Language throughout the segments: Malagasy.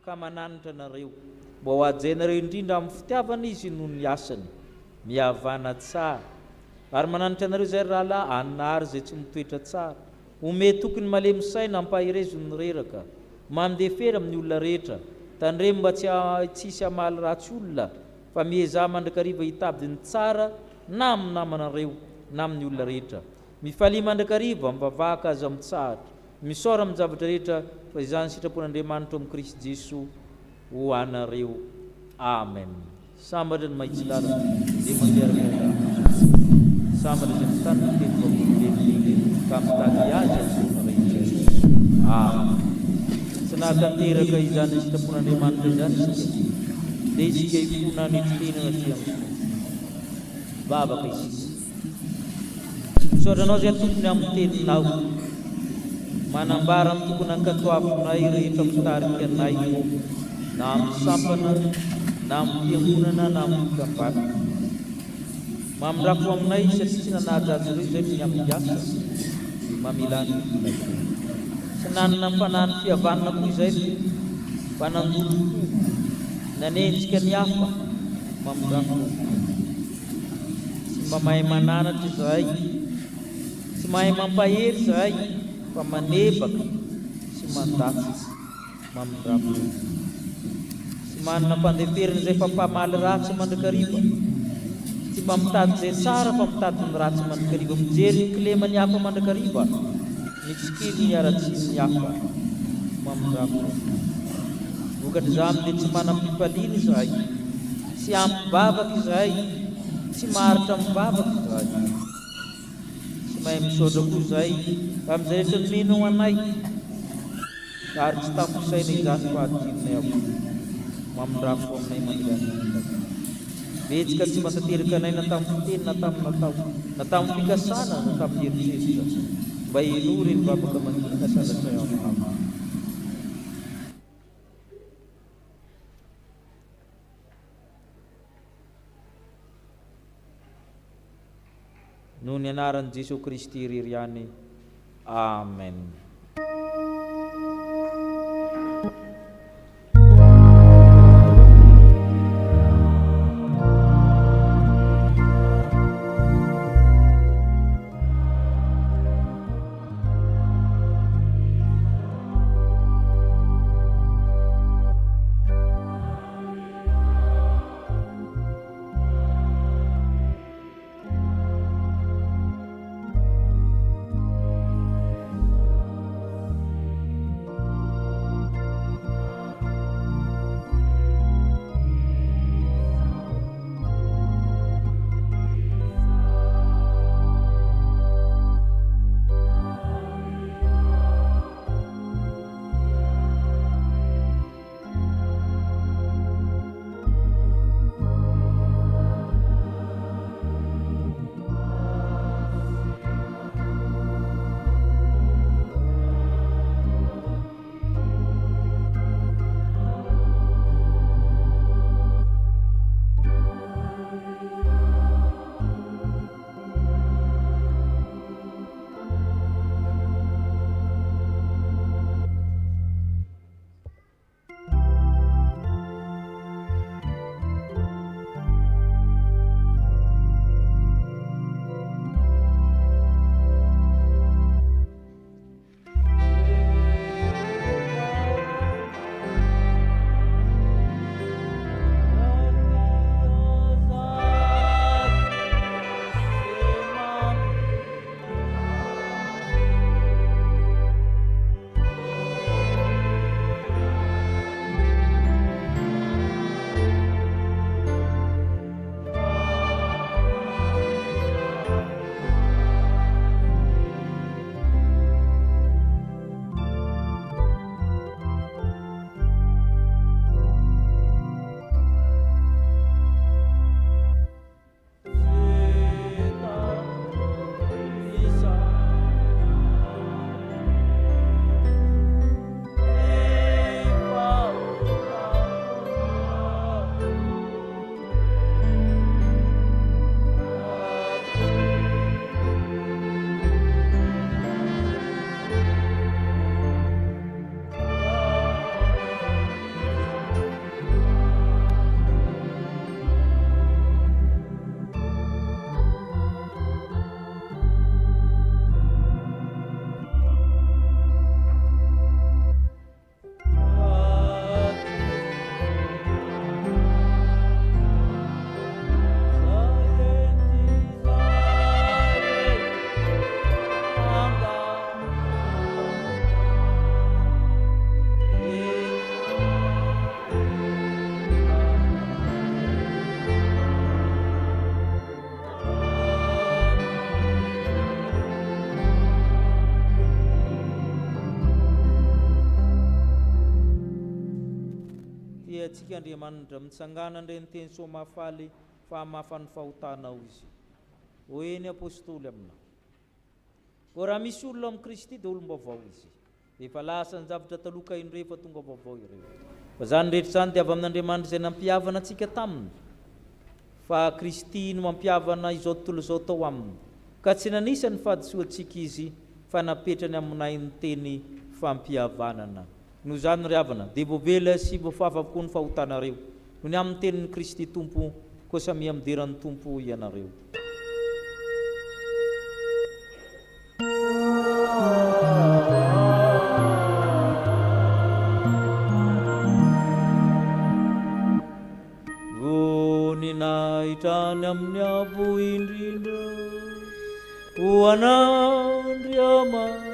ka mananitra nareo mba ho ajainareo indrindra amin'ny fitiavana izy noho ny asany mihavana tsara ary mananitra anareo zay rahalahy anary zay tsy mitoetra tsara ome tokony malemy saina ampahirezony reraka mandefera amin'ny olona rehetra tandremo mba tsy hisy amaly ratsy olona fa mieza mandrakariva hitadiny tsara na amin'ny namanareo na amin'ny olona rehetra mifalia mandrakariva mivavaka azy amin'ny tsahatra misaora amin'ny zavatra rehetra fa izany sitrapon'Andriamanitra amin'ny Kristy Jesoa ho anareo. Amen. Sambatra ny mahitsilala dia manderaka sambatra izay mitany teny vavololelolele ka mitady azy amin'ny rehetra. Amen. Tsy nahatanteraka izany sitrapon'Andriamanitra izany isika dia isika hifona nititenana ty amin'ny vavaka isika. Misaotranao zay tompony amin'ny teninao manambara amin'ny tokony ankatoavinay rehetra mitarika anay na amin'ny sampana na amin'ny fiangonana na amin'ny fikambana mamindrako aminay satria tsy nanajajo ireo izay ny amin'ny asa mamila ny tsy nanana fanany fihavanana koa izay fa nandolo nanenjika ny hafa mamindrako tsy mamahay mananatra izahay tsy mahay mampahery izahay fa manebaka sy mandatsy mamindrapo sy manana mpandeferina izay fa mpamaly ratsy mandrakariva tsy mba mitady izay tsara fa mitady ny ratsy mandrakariva mijery ny kilemany hafa mandrakariva mitsikily ny aratsiny ny hafa mamindrapo vokatra izany dia tsy manam-pifaliana izahay tsy ampivavaka izahay tsy maharitra mivavaka izahay mahay misaotra koa izay amin'izay rehetra nomeno anay ary tsy tamposaina izany fa adinay avo mamindrako aminay mandrana betsika tsy mantanteraka anay na tamin'ny fiteny na tamin'ny natao na tamin'ny fikasana na tamin'ny heritreritra mba hilory ny vavaka mandinika sanatray ao amin'ny noho ny anaran'i Jesosy Kristy irery ihany. Amen. antsika Andriamanitra mitsangana ndreny teny soa mahafaly fa mahafany fahotanao izy hoe ny apôstôly amina ko raha misy olona amin'ny Kristy dia olom-baovao izy efa lasa ny zavatra taloka indray fa tonga vaovao ireo fa zany rehetra zany dia avy amin'Andriamanitra izay nampihavana antsika taminy fa Kristy no mampihavana izao tontolo izao tao aminy ka tsy nanisany fahadisoantsika izy fa napetrany aminay ny teny fampihavanana no zany ry havana dia voavela sy voafafa avokoa ny fahotanareo no ny amin'ny tenin'ny Kristy Tompo koa samyamideran'ny Tompo ianareo. Voninahitany amin'ny avo indrindra ho an'Andriamanitra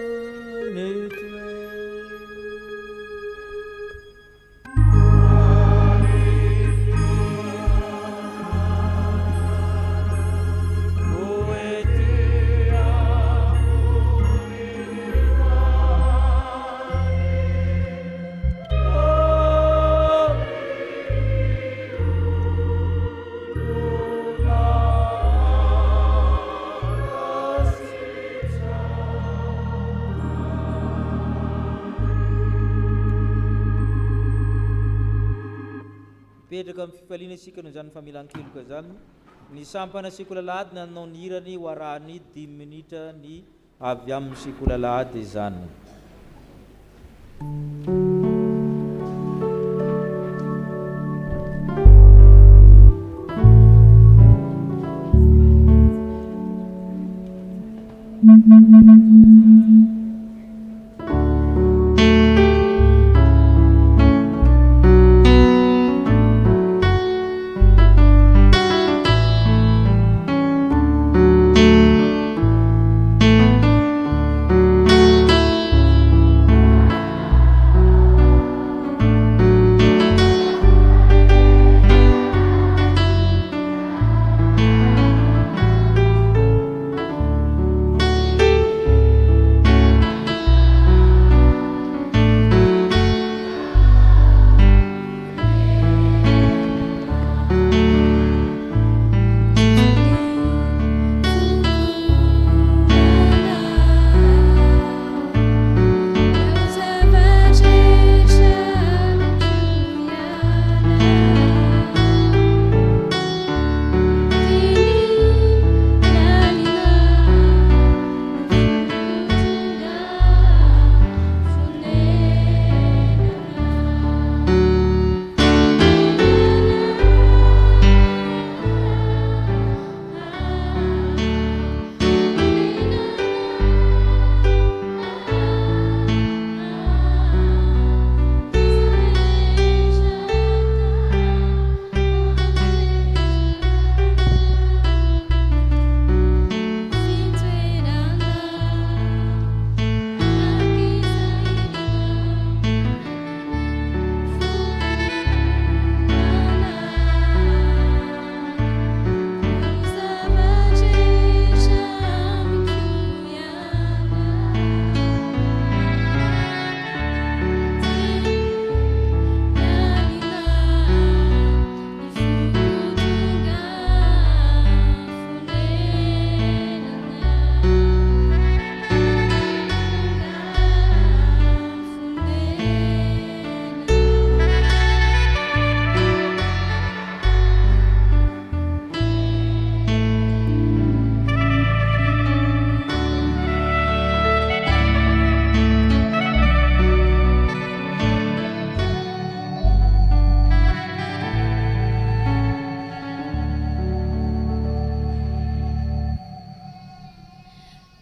petraka amin'ny fifaliana isika no zany familan-keloka zany ny sampana sikolalahady nanao ny hirany ho arahany 10 minitra ny avy amin'ny sikolalahady zany.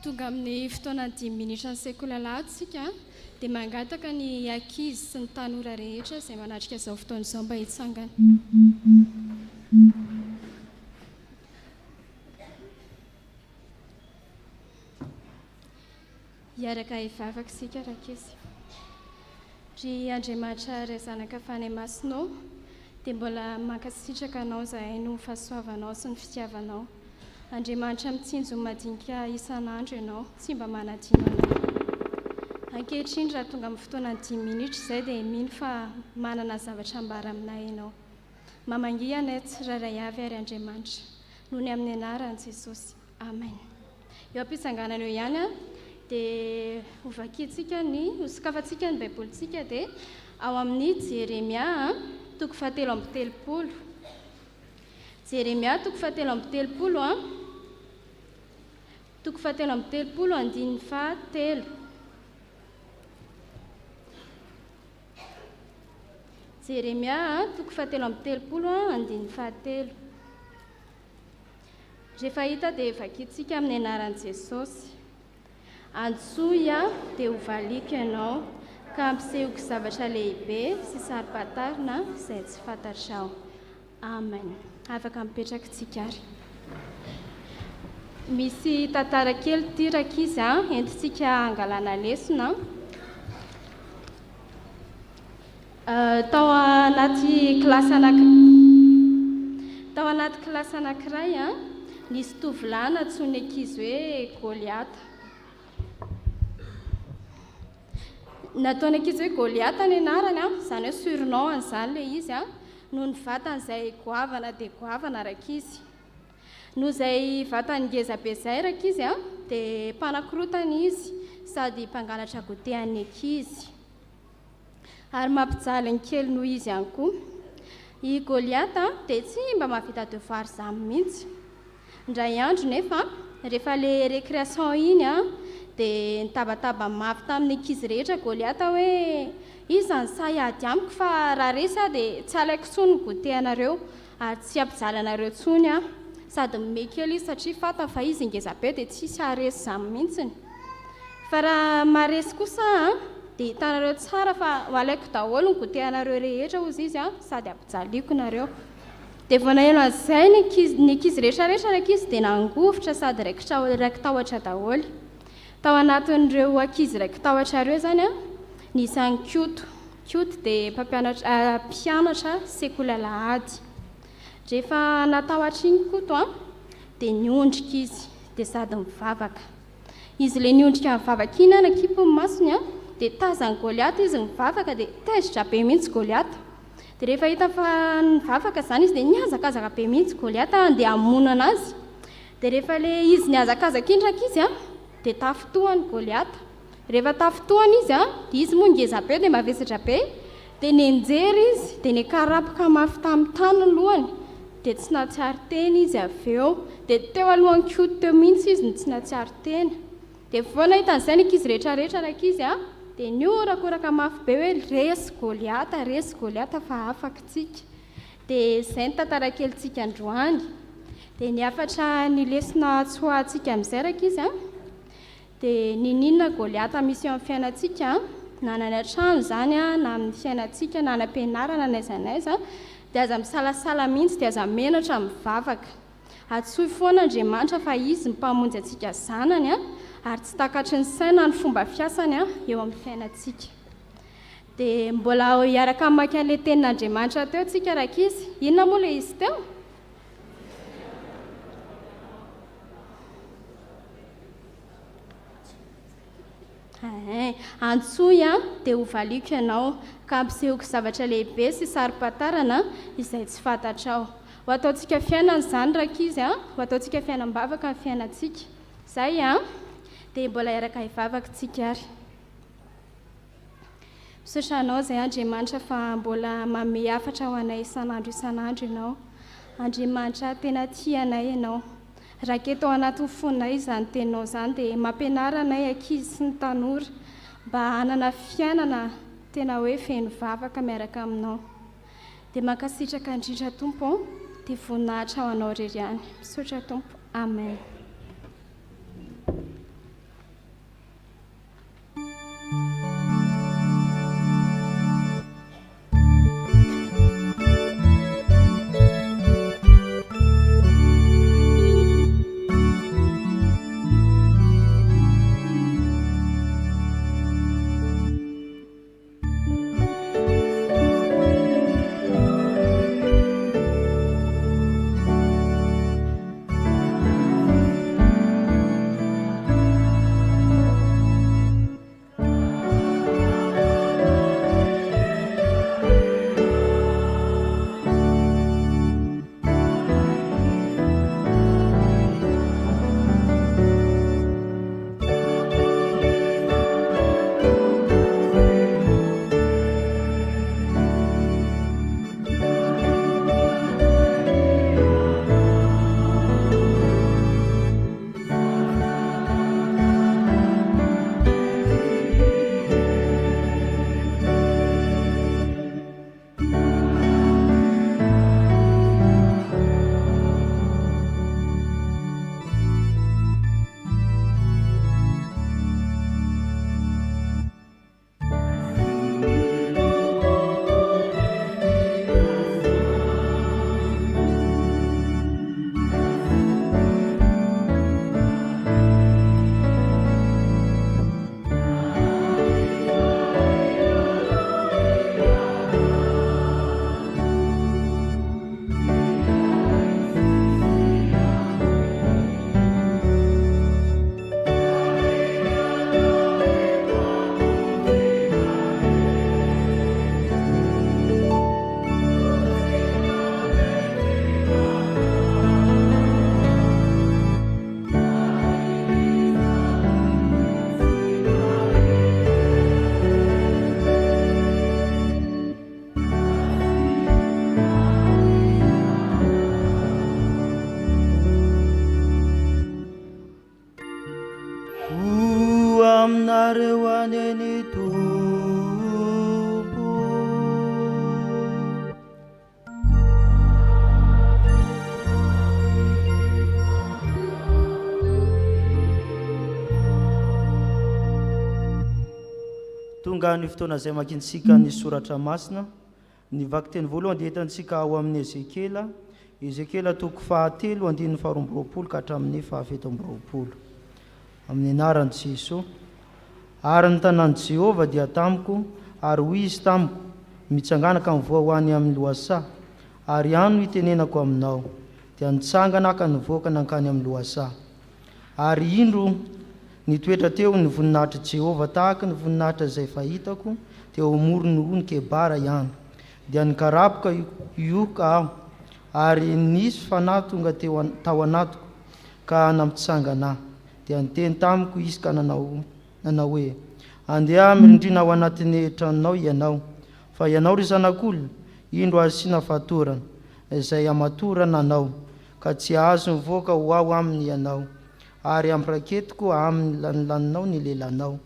tonga amin'ny fotoana 10 minitra ny sekolalahady sika dia mangataka ny ankizy sy ny tanora rehetra izay manatrika izao fotoana izao mba hitsangana. Hiaraka hivavaka sika rankizy. Ry Andriamanitra ry zanaka fanay masinao dia mbola mankasitraka anao izay no fahasoavanao sy ny fitiavanao. Andriamanitra mitsinjo madinika isan'andro ianao, tsy mba manadino anao. ankehitriny raha tonga amin'ny fotoana 10 minitra izay dia mino fa manana zavatra ambara aminay ianao mamangy anay tsiraray avy ary Andriamanitra noho ny amin'ny anaran'i Jesosy amen. Eo am-pisanganana eo ihany a dia hovakintsika hosokafantsika ny baibolintsika dia ao amin'ny Jeremia toko 7:30 Jeremia toko 7:30 a toko 7:30 andininy 7 Jeremia toko 7:30 andininy 7 rehefa hita dia vakintsika amin'ny anaran'i Jesosy. Antsoia dia hovaliako ianao ka ampisehoko zavatra lehibe sy sarim-patarina izay tsy fantatrao. Amen. Afaka mipetraka tsika ary. Misy tantara kely tiraka izy entintsika angalana lesona. Tao anaty kilasy anankiray nisy tovolahy natsoina ankizy hoe Goliata. Nataony ankizy hoe Goliata ny anarany izany hoe surnom izany ilay izy noho ny vatany izay goavana dia goavana rakizy. Noho izay vatany ngeza be izay rakizy dia mpanakorotana izy sady mpangalatra gotehan'ny ankizy. Ary mampijaly ny kely noho izy ihany koa. I Goliata dia tsy mba mahavita devoir izany mihitsy. Indray andro nefa rehefa ilay récréation iny dia nitabataba mafy tamin'ny ankizy rehetra Goliata hoe iza ny say ady amiko fa raha resy dia tsy alaiko tsony ny gotehanareo ary tsy ampijaly anareo tsony sady mime kely izy satria fantany fa izy ngeza be dia tsisy haresy izany mihitsiny. Fa raha maharesy kosa dia hitanareo tsara fa ho alaiko daholo ny gotehanareo rehetra ozy izy sady ampijaliko nareo. Dia vao naheno an'izay ny ankizy rehetrarehetra rakizy dia nangovotra sady raiki tahotra daholo. Tao anatin'ireo ankizy raiki tahotra ireo izany nisy any Koto dia mpianatra sekoly alahady. Rehefa natahotra iny Koto dia niondrika izy dia sady mivavaka. Izy ilay niondrika mivavaka iny nakipony masony dia tazany Goliata izy mivavaka dia tezitra be mihitsy Goliata. Dia rehefa hita fa nivavaka izany izy dia niazakazaka be mihitsy Goliata andeha hamonana azy. Dia rehefa ilay izy niazakazaka iny rakizy dia tafotohany Goliata. Rehefa tafotohany izy dia izy moa ngeza be dia mavesatra be dia nenjery izy dia nekarapoka mafy tamin'ny tany ny lohany dia tsy nahatsiaro teny izy avy eo. Dia teo alohan'ny Koto teo mihitsy izy ny tsy nahatsiaro teny. Dia vao nahita an'izay ny ankizy rehetrarehetra rakizy dia niorakoraka mafy be hoe resy Goliata fa afakintsika. Dia izay ny tantara kelintsika androany. Dia niafatra ny lesona tsoahantsika amin'izay rakizy dia ninona Goliata misy eo amin'ny fiainantsika na any an-trano izany na amin'ny fiainantsika na any am-pianarana n'aiza n'aiza dia aza misalasala mihitsy dia aza menatra mivavaka. Atsoy foana Andriamanitra fa izy mpamonjy antsika zanany ary tsy takatry ny saina ny fomba fiasany eo amin'ny fiainantsika. Dia mbola hiaraka mamaky an'ilay tenin'Andriamanitra teo tsika rakizy. Inona moa ilay izy teo? Antsoy dia hovaliako ianao ka ampisehoko zavatra lehibe sy sarim-patarana izay tsy fantatrao. Ho ataontsika fiainana izany rakizy ho ataontsika fiainam-bavaka ny fiainantsika. Izay dia mbola hiaraka hivavaka tsika ary. Misaotra anao izay Andriamanitra fa mbola manome hafatra ho anay isan'andro ianao. Andriamanitra tena tia anay ianao. Raha keto anatin'ny fonay izany teninao izany dia mampianara anay ankizy sy ny tanora mba hanana fiainana tena hoe feno vavaka miaraka aminao. Dia mankasitraka indrindra Tompo dia voninahitra ho anao irery ihany. Misaotra Tompo. Amen. tonga ny fotoana izay makintsika ny soratra masina ny vaky teny voalohany dia hitantsika ao amin'ny Ezekela toko 7:22 ka hatramin'ny 7:20 amin'ny anaran'i Jesosy. Ary ny tanàn'i Jehovah dia tamiko, ary hoy izy tamiko, mitsanganaka mivoa ho any amin'ny lohasaha, ary ano itenenako aminao, dia nitsangana ka nivoaka nankany amin'ny lohasaha. Ary indro nitoetra teo ny voninahitry Jehovah tahaka ny voninahitra izay fahitako teo amoron'ny Kebara ihany, dia nikarapoka ioka aho, ary nisy fanahy tonga tao anatiko ka nampitsangana ahy, dia niteny tamiko izy ka nanao hoe, andeha mirindrina ao anatin'ny tranonao ianao, fa ianao ry zanak'olona, indro asiana fatorana izay amatorana anao, ka tsy azo mivoaka ho aho aminy ianao, ary ampiraketiko amin'ny lanilaninao ny lelanao,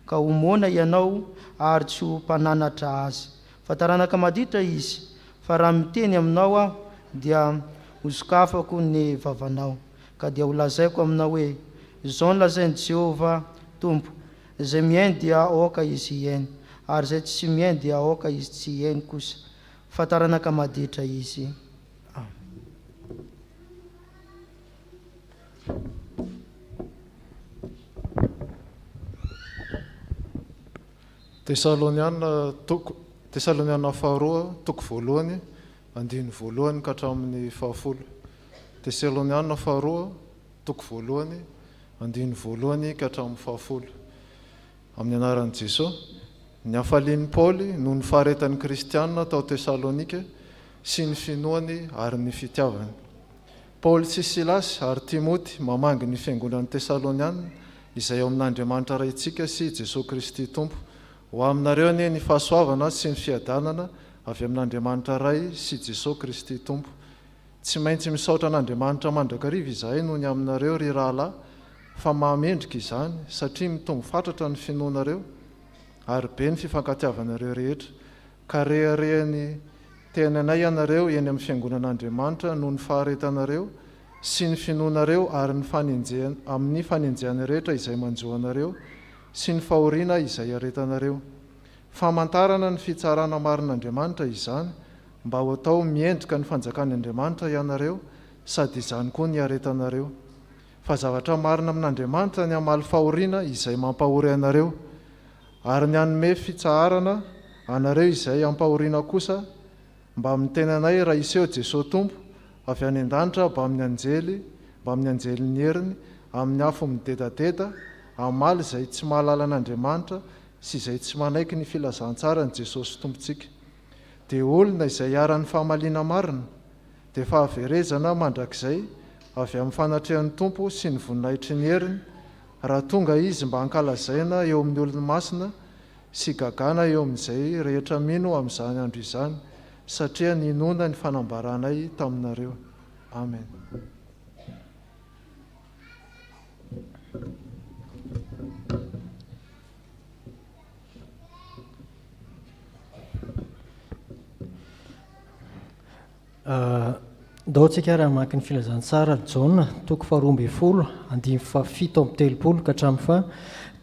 ka homona ianao ary tsy ho mpananatra azy. Fa taranaka maditra izy, fa raha miteny aminao aho dia hosokafako ny vavanao, ka dia holazaiko aminao hoe, izao nolazain'i Jehovah Tompo, izay miainy dia aoka izy hiainy, ary izay tsy miainy dia aoka izy tsy hiainy kosa. Fa taranaka maditra izy. Tesaloniana faharoa toko voalohany 1 ka hatramin'ny 10. Tesaloniana faharoa toko voalohany 1 ka hatramin'ny 10. Amin'ny anaran'i Jesosy. Ny hafalian'i Paoly no ny faharetan'ny kristianina tao Tesalonika sy ny finoany ary ny fitiavany. Paoly sy Silasy ary Timoty mamangy ny fiangonan'ny Tesaloniana izay ao amin'Andriamanitra raintsika sy Jesosy Kristy Tompo, ho aminareo anie ny fahasoavana sy ny fiadanana avy amin'Andriamanitra ray sy Jesosy Kristy Tompo. Tsy maintsy misaotra an'Andriamanitra mandrakariva izahay noho ny aminareo ry rahalahy, fa mahamendrika izany satria mitombo fatratra ny finoanareo ary be ny fifankatiavanareo rehetra, ka reharehany tenanay ianareo eny amin'ny fiangonan'Andriamanitra noho ny faharetanareo sy ny finoanareo ary amin'ny fanenjehana rehetra izay manjoanareo sy ny fahoriana izay aretanareo. Famantarana ny fitsarana marin'Andriamanitra izany, mba ho atao miendrika ny fanjakan'Andriamanitra ianareo, sady izany koa ny aretanareo. Fa zavatra marina amin'Andriamanitra ny hamaly fahoriana izay mampahory anareo, ary ny hanome fitsaharana anareo izay hampahoriana kosa, mba amin'ny tenanay raha iseho Jesosy Tompo avy any an-danitra mba amin'ny anjely ny heriny, amin'ny afo midedadeda, hamaly izay tsy mahalala an'Andriamanitra sy izay tsy manaiky ny filazantsara ny Jesosy Tompontsika. Dia olona izay aran'ny fahamaliana marina, dia fahaverezana mandrakizay avy amin'ny fanatrehan'ny Tompo sy ny voninahitry ny heriny, raha tonga izy mba hankalazaina eo amin'ny olona masina sy gagana eo amin'izay rehetra mino amin'izany andro izany, satria ninona ny fanambaranay taminareo. Amen. Dao tsika raha maki ny filazantsara Jaona toko 12 andimy 7:30 ka hatramin'ny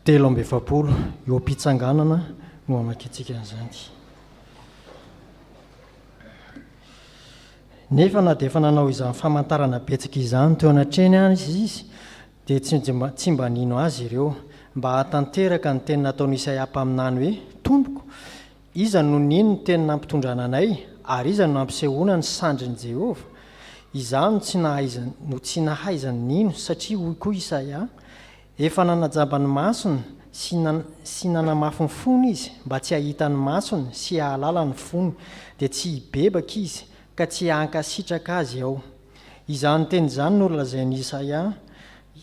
7:20 eo am-pitsanganana no amakintsika an'izany. Nefa na dia efa nanao izany famantarana betsaka izany teo anatreny any izy, dia tsy mba nino azy ireo, mba hatanteraka ny teny nataony Isaia mpaminany hoe, tompoko, iza no nino ny teny nampitondrana anay, ary iza no nampisehoana ny sandrin'i Jehovah. Izany no tsy nahaizany nino, satria hoy koa Isaia, efa nanajamba ny masony sy nanamafy ny fony izy, mba tsy hahita ny masony sy hahalala ny fony, dia tsy hibebaka izy, ka tsy hankasitraka azy ao. Izany teny izany no lazain'i Isaia,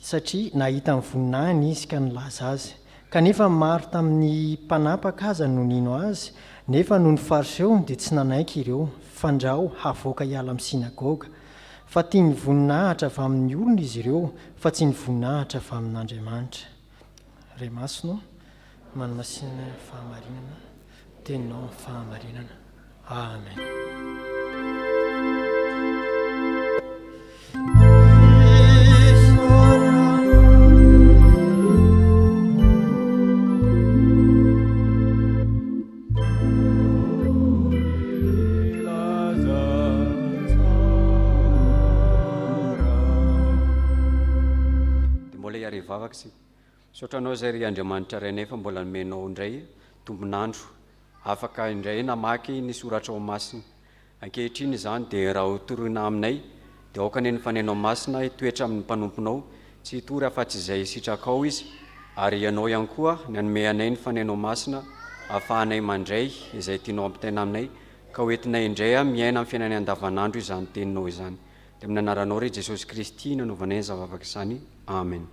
satria nahita ny voninahiny izy ka nilaza azy. Kanefa maro tamin'ny mpanapaka aza no nino azy, nefa no ny fariseo dia tsy nanaiky ireo, fandrao havoaka hiala amin'ny sinagoga. Fa tia ny voninahitra avy amin'ny olona izy ireo, fa tsy ny voninahitra avy amin'Andriamanitra. Ray masino, manomasina fahamarinana, teninao fahamarinana. Amen. ry vavaksika saotranao zay ry Andriamanitra ray nefa mbola nomenao indray tombonandro afaka indray namaky ny soratra ao masina ankehitriny izany dia raha hotoroina aminay dia aoka ny fanenao masina hitoetra amin'ny mpanomponao tsy hitory afa-tsy izay sitrakao izy ary ianao ihany koa ny anome anay ny fanenao masina ahafahanay mandray izay tianao ampitaina aminay ka hoentinay indray miaina amin'ny fiainany andavanandro izany teninao izany dia amin'ny anaranao ry Jesosy Kristy nanaovanay ny zavavaka izany amen.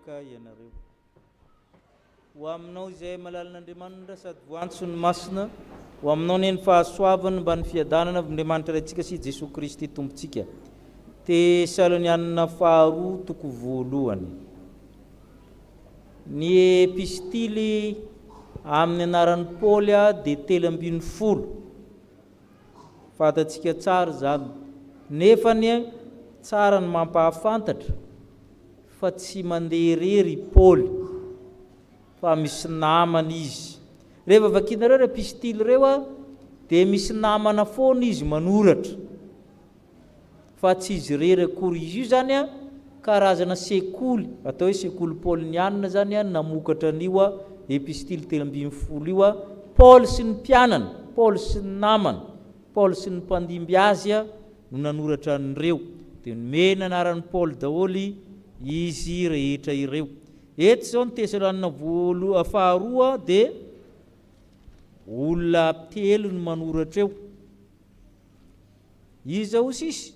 Ianareo ho aminao izay malalin'Andriamanitra sady voantso ny masina ho aminao ny fahasoavany mba ny fiadanana Andriamanitra raintsika sy Jesosy Kristy tompontsika. Tesalonianina 2:1 ny epistily amin'ny anaran'ny Paoly dia 3:10 fatatsika tsara zany nefa ny tsara ny mampahafantatra fa tsy mandeha irery Paoly fa misy namana izy. Rehefa vakinareo ry epistily reo dia misy namana foana izy manoratra fa tsy izy irery akory. Izy io zany karazana sekoly atao hoe sekoly paolinianina zany namokatra an'io epistily 3:10 io Paoly sy ny mpianana, Paoly sy ny namana, Paoly sy ny mpandimby azy no nanoratra an'ireo dia nomena anaran'ny Paoly daholy izy rehetra ireo. Eto zao ny Tesalonianina 2:2 dia olona 3 no manoratra eo. Izy zao sisy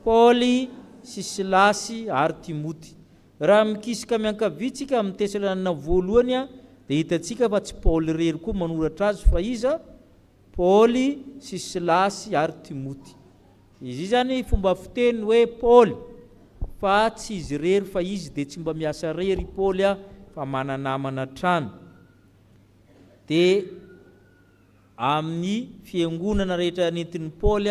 Paoly sy Silasy ary Timoty. Raha mikisaka miankavitsika amin'ny Tesalonianina 1 dia hitantsika fa tsy Paoly rery koa manoratra azy fa iza Paoly sy Silasy ary Timoty. Izy zany fomba fiteny hoe Paoly fa tsy izy rery fa izy dia tsy mba miasa rery Paoly fa mananamana trano. Dia amin'ny fiangonana rehetra nentin'ny Paoly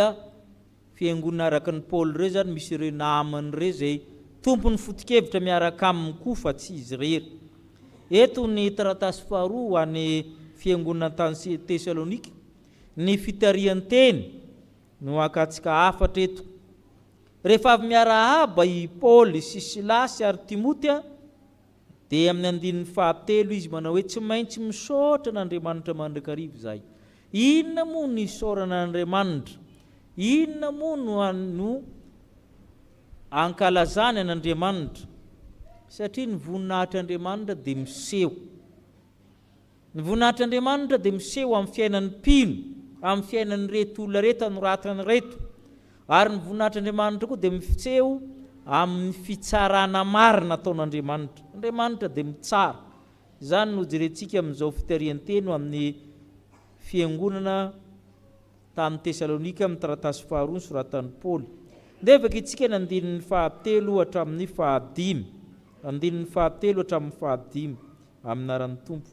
fiangonana araka ny Paoly ireo zany misy ireo namany ireo zay tompony foto-kevitra miaraka aminy koa fa tsy izy rery. Eto ny taratasy 2 any fiangonana tany Tesalonika ny fitarian-teny no akatsika 4 eto. Rehefa avy miarahaba i Paoly sy Silasy ary Timoty dia amin'ny 3 izy manao hoe tsy maintsy misaotra n'Andriamanitra mandrakariva izahay. Inona moa ny isaorana n'Andriamanitra? Inona moa no ankalazany an'Andriamanitra? Satria ny voninahitr'Andriamanitra dia miseho. Ny voninahitr'Andriamanitra dia miseho amin'ny fiainan'ny mpino, amin'ny fiainan'ny reto olona reto anoratany reto. Ary ny voninahitr'Andriamanitra koa dia miseho amin'ny fitsarana marina ataon'Andriamanitra. Andriamanitra dia mitsara. Izany no jerentsika amin'izao fitarian-teny amin'ny fiangonana tamin'ny Tesalonika amin'ny taratasy 2 soratan'ny Paoly. Dia afaka itsika ny 7 hatramin'ny 5. 7 hatramin'ny 5 aminaran'ny Tompo.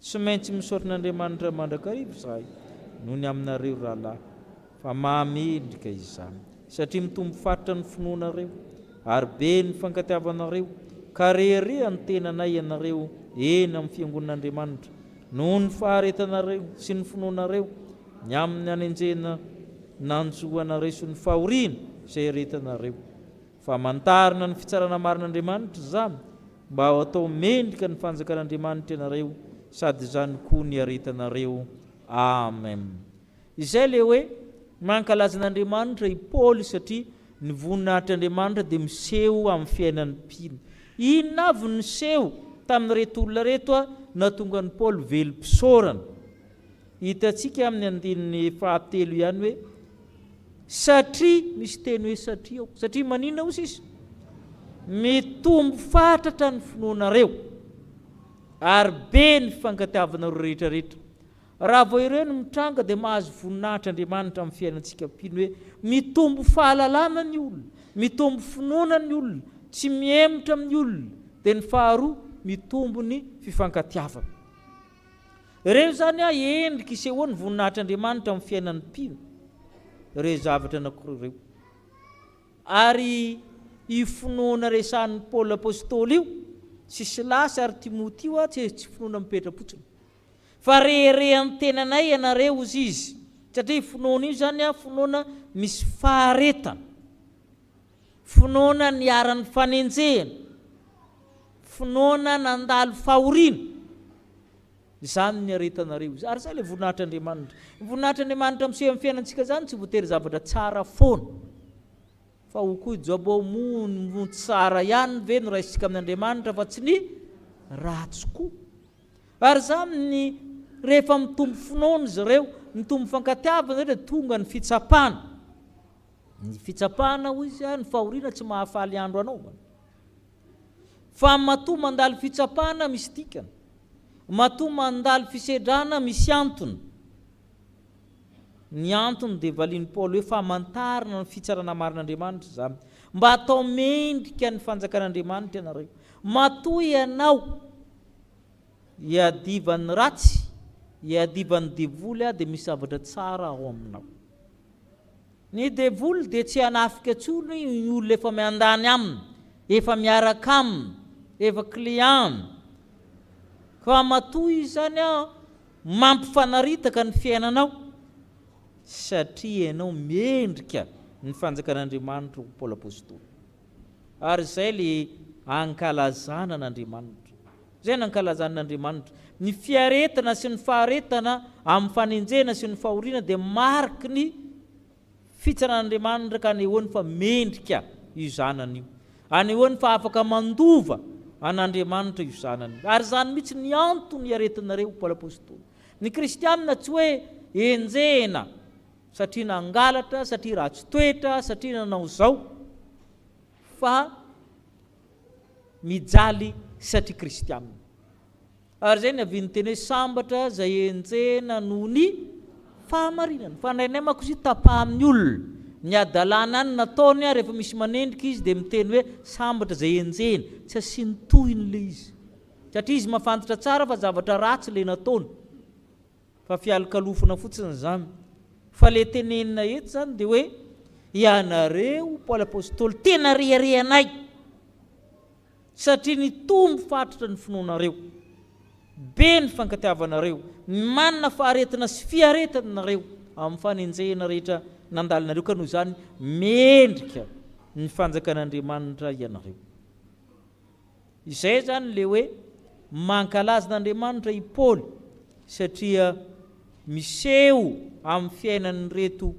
Tsy maintsy misaotra n'Andriamanitra mandrakariva izahay noho ny aminareo rahalahy fa mahamendrika izany satria mitombo faritra ny finoanareo ary be ny fankatiavanareo ka rery ny tenanay ianareo eny amin'ny fiangonan'Andriamanitra noho ny faharetanareo sy ny finoanareo ny amin'ny anenjena nanjoanareo sy ny fahoriana izay retanareo famantarana ny fitsarana marin'Andriamanitra zany mba ho atao mendrika ny fanjakan'Andriamanitra ianareo sady izany koa ny aretanareo. Amen. Izay le hoe mankalazan'Andriamanitra i Paoly satria ny voninahitr'Andriamanitra dia miseho amin'ny fiainan'ny mpino. Inona avy ny seho tamin'ny reto olona reto na tonga ny Paoly velom-pisaorana? Hitantsika amin'ny andininy 7 ihany hoe satria, misy teny hoe satria ao. Satria maninona hozy izy? Mitombo fatratra ny finoanareo ary be ny fifankatiavanareo rehetrarehetra. Raha vao ireo no mitranga dia mahazo voninahitr'Andriamanitra amin'ny fiainantsika mpino hoe mitombo fahalalana ny olona, mitombo finoana ny olona, tsy miemotra amin'ny olona, dia ny faharoa mitombo ny fifankatiavana. Ireo zany endrika isehoany voninahitr'Andriamanitra amin'ny fiainan'ny mpino, ireo zavatra anankiroa ireo. Ary io finoana resahan'ny Paoly apôstôly io sy Silasy ary Timoty io tsy finoana mipetra-potsiny fa reherehan'ny tenanay ianareo izy izy, satria finoana io zany finoana misy faharetana, finoana niaran'ny fanenjehana, finoana nandalo fahoriana, izany ny aretanareo izy. Ary zay le voninahitr'Andriamanitra. Voninahitr'Andriamanitra miseho amin'ny fiainantsika zany tsy voatery zavatra tsara foana, fa ho koa jabo mono tsara ihany ve no raisitsika amin'Andriamanitra fa tsy ny ratsy koa. Ary zany ny rehefa mitombo finoana izy ireo, mitombo fankatiavana dia tonga ny fitsapana. Ny fitsapana hoy izy ny fahoriana tsy mahafaly andro anao. Fa matoa mandalo fitsapana misy dikany, matoa mandalo fisedrana misy antony. Ny antony dia valian'i Paoly hoe famantarana ny fitsarana marin'Andriamanitra zany mba atao mendrika ny fanjakan'Andriamanitra ianareo. Matoa ianao hiadivan'ny ratsy, hiadivan'ny devoly dia misy zavatra tsara ao aminao. Ny devoly dia tsy hanafika intsony ny olona efa miandany aminy, efa miaraka aminy, efa client. Fa matoa izy zany mampifanaritaka ny fiainanao satria ianao mendrika ny fanjakan'Andriamanitra ho Paoly apôstôly. Ary izay le ankalazana n'Andriamanitra. Zay ny ankalazana n'Andriamanitra. Ny fiaretana sy ny faharetana amin'ny fanenjehana sy ny fahoriana dia mariky ny fitsaran'Andriamanitra ka anehoany fa mendrika io zanany io. Anehoany fa afaka mandova an'Andriamanitra io zanany io. Ary zany mihitsy ny antony aretinareo Paoly apôstôly. Ny kristianina tsy hoe enjehana satria nangalatra, satria ratsy toetra, satria nanao zao, fa mijaly satria kristianina. Ary zay ny aviany teny hoe sambatra zay enjehana noho ny fahamarinana. Fa nainay manko izy tapahin'ny olona ny adalana any nataony rehefa misy manendrika izy dia miteny hoe sambatra zay enjehana, tsy asiany tohiny le izy satria izy mahafantatra tsara fa zavatra ratsy le nataony, fa fialokalofana fotsiny zany. Fa le tenenina eto zany dia hoe ianareo Paoly apôstôly tena reharehanay satria ny tombo fatratra ny finoanareo, be ny fankatiavanareo, manana faharetana sy fiaretanareo amin'ny fanenjehana rehetra nandalinareo, ka noho izany mendrika ny fanjakan'Andriamanitra ianareo. Izay zany le hoe mankalaza n'Andriamanitra i Paoly satria miseho amin'ny fiainan'ny reto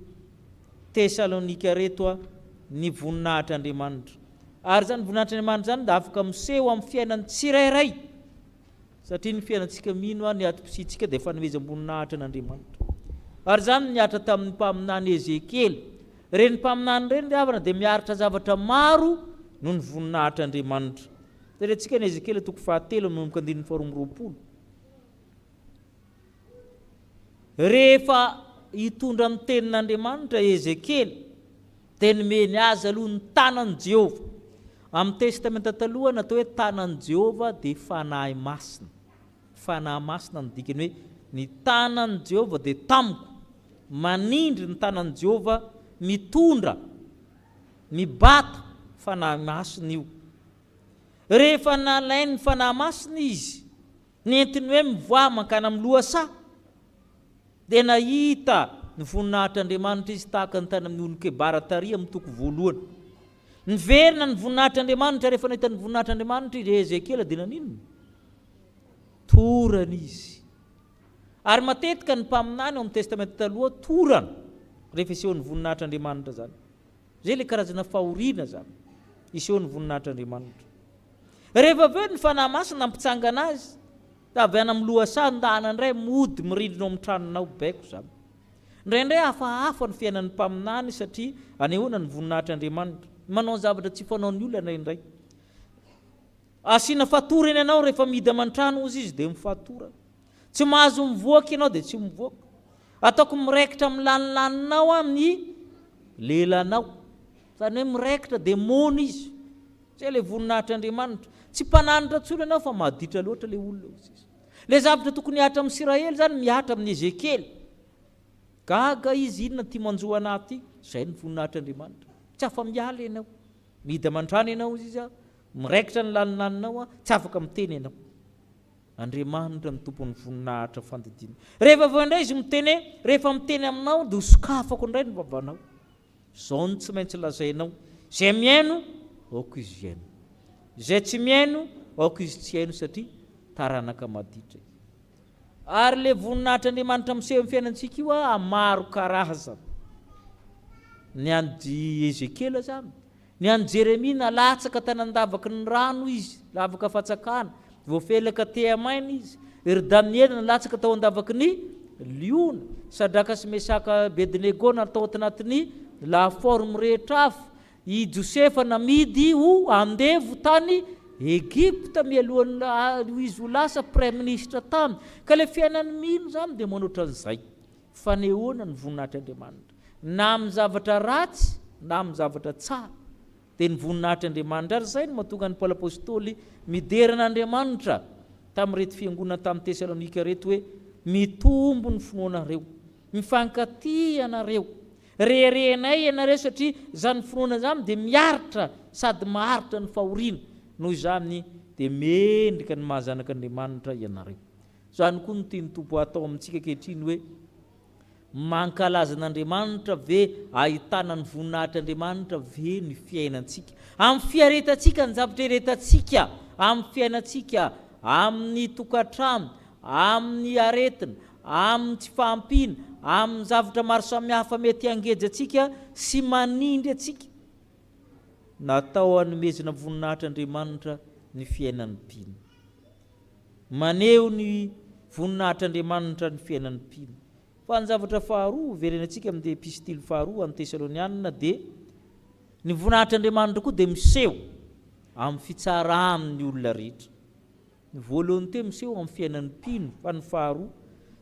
Tesalonika reto ny voninahitr'Andriamanitra. Ary zany voninahitr'Andriamanitra zany da afaka miseho amin'ny fiainan'ny tsirairay satria ny fiainantsika mino ny atom-pisitsika dia fanomezam-boninahitra n'Andriamanitra. Ary zany niaritra tamin'ny mpaminany Ezekely. Reny mpaminany reny ravana dia miaritra zavatra maro noho ny voninahitr'Andriamanitra. Tarentsika ny Ezekely 7:22. Rehefa hitondra amin'ny tenin'Andriamanitra Ezekely dia nomeny azy aloha ny tanan'i Jehova. Amin'ny testamenta taloha natao hoe tanan'i Jehova dia fanahy masina. Fanahy masina ny dikany hoe ny tanan'i Jehova dia tamiko, manindry ny tanan'i Jehova, mitondra, mibata fanahy masina io. Rehefa nalainy ny fanahy masina izy, nentiny hoe mivoa mankany amin'ny lohasaha, dia nahita ny voninahitr'Andriamanitra izy tahaka ny tany amin'ny olo-Kebara taria amin'ny toko voalohany. Niverina ny voninahitr'Andriamanitra rehefa nahita ny voninahitr'Andriamanitra izy Ezekela dia naninona? Torana izy. Ary matetika ny mpaminany ao amin'ny testamenta taloha torana rehefa iseho ny voninahitr'Andriamanitra zany. Zay ilay karazana fahoriana zany iseho ny voninahitr'Andriamanitra. Rehefa avy eo ny fanahy masina nampitsangana azy, da avy any amin'ny lohasan-dana indray mody mirindrina ao amin'ny tranonao baiko zany. Indraindray hafahafa ny fiainan'ny mpaminany satria anehoana ny voninahitr'Andriamanitra. Manao zavatra tsy fanaon'ny olona indray. Asiana fatorana ianao rehefa midy aman-trano ozy izy dia mifatora. Tsy mahazo mivoaka ianao dia tsy mivoaka. Ataoko miraikitra amin'ny lanilaninao amin'ny lelanao. Zany hoe miraikitra dia mona izy. Zay ilay voninahitr'Andriamanitra. Tsy mpananitra tsolo ianao fa maditra loatra ilay olona ozy izy. Ilay zavatra tokony hihatra amin'ny Israely zany mihatra amin'ny Ezekely. Gaga izy inona tia manjoa anaty, izay ny voninahitr'Andriamanitra. Tsy afa miala ianao. Midy aman-trano ianao izy miraikitra ny lanilaninao tsy afaka miteny ianao. Andriamanitra ny tompon'ny voninahitra fandidiana. Rehefa avy indray izy miteny, rehefa miteny aminao dia hosokafako indray ny vavanao. Izao ny tsy maintsy lazainao. Izay miaino, aoko izy iaino. Izay tsy miaino, aoko izy tsy haino satria taranaka maditra. Ary ilay voninahitr'Andriamanitra miseho amin'ny fiainantsika io maro karazana. Ny an'ny Ezekela zany, ny an'ny Jeremia nalatsaka tanan-davaky ny rano izy, lavaka fatsakana, voafelaka Tehamaina izy. Ery Daniela nalatsaka tao an-davaky ny liona, Sadraka sy Mesaka Abednego natao tanatin'ny laforme rehetra afo. I Josefa namidy ho andevo tany Egypta mialohan'ny izy ho lasa premier ministre tamy. Ka ilay fiainany mino zany dia manoatra an'izay. Fanehoana ny voninahitr'Andriamanitra. Na amin'ny zavatra ratsy, na amin'ny zavatra tsara. Dia ny voninahitr'Andriamanitra. Ary izay no mahatonga ny Paoly apôstôly mideran'Andriamanitra tamin'ny reto fiangonana tamin'ny Tesalonika reto hoe mitombo ny finoanareo, mifankatia ianareo, rerenay ianareo satria izany finoana izany dia miaritra sady maharitra ny fahoriana. Noho izany dia mendrika ny mahazanaka Andriamanitra ianareo. Izany koa no tiany tompo atao amintsika ankehitriny hoe mankalaza n'Andriamanitra ve ahitana ny voninahitr'Andriamanitra ve ny fiainantsika. Amin'ny fiaretantsika ny zavatra iretantsika, amin'ny fiainantsika, amin'ny tokantrano, amin'ny aretina, amin'ny tsy fahampiana, amin'ny zavatra maro samihafa mety hangejantsika sy manindry atsika. Natao hanomezana voninahitr'Andriamanitra ny fiainan'ny mpino. Maneho ny voninahitr'Andriamanitra ny fiainan'ny mpino. Fa ny zavatra faharoa verenantsika amin'ny epistily faharoa amin'ny Tesalonianina dia ny voninahitr'Andriamanitra koa dia miseho amin'ny fitsarahan'ny olona rehetra. Ny voalohany teo miseho amin'ny fiainan'ny mpino, fa ny faharoa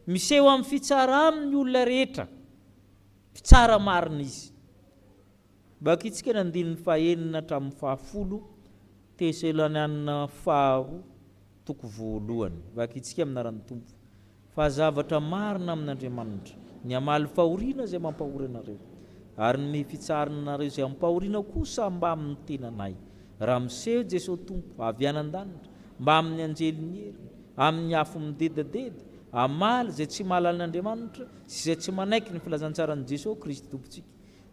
miseho amin'ny fitsarahan'ny olona rehetra. Fitsara marina izy. Bakitsika nandinin'ny fahaenina hatramin'ny fahafolo, Tesalonianina faharoa toko voalohany. Bakitsika aminaran'ny tompo. Fa zavatra marina amin'Andriamanitra, ny hamaly fahoriana izay mampahori anareo, ary ny fitsarana izay mampahoriana kosa mba amin'ny tenanay. Raha miseho Jesosy tompo avy anan-danitra, mba amin'ny anjeliny heriny, amin'ny afo midedadeda, hamaly izay tsy mahalal'Andriamanitra sy izay tsy manaiky ny filazantsarany Jesosy Kristy tompontsika.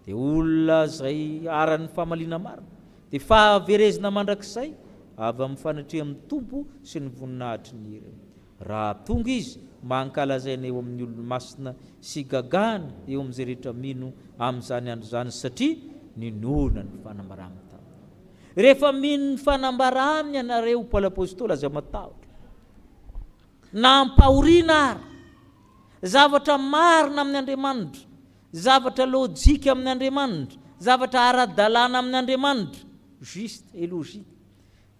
Dia olona izay aran'ny fahamaliana marina, dia fahaverezina mandrakizay avy amin'ny fanatrehan'ny tompo sy ny voninahitry ny heriny. Raha tonga izy mankalazaina eo amin'ny olo-masina sy gagany eo amin'izay rehetra mino amin'izany andro izany satria ninoana ny fanambarana taminy. Rehefa mino ny fanambarana ianareo, Paoly apôstôly aza matahotra, nampahoriana ary zavatra marina amin'ny Andriamanitra, zavatra lôjika amin'ny Andriamanitra, zavatra ara-dalàna amin'ny Andriamanitra, juste et logique,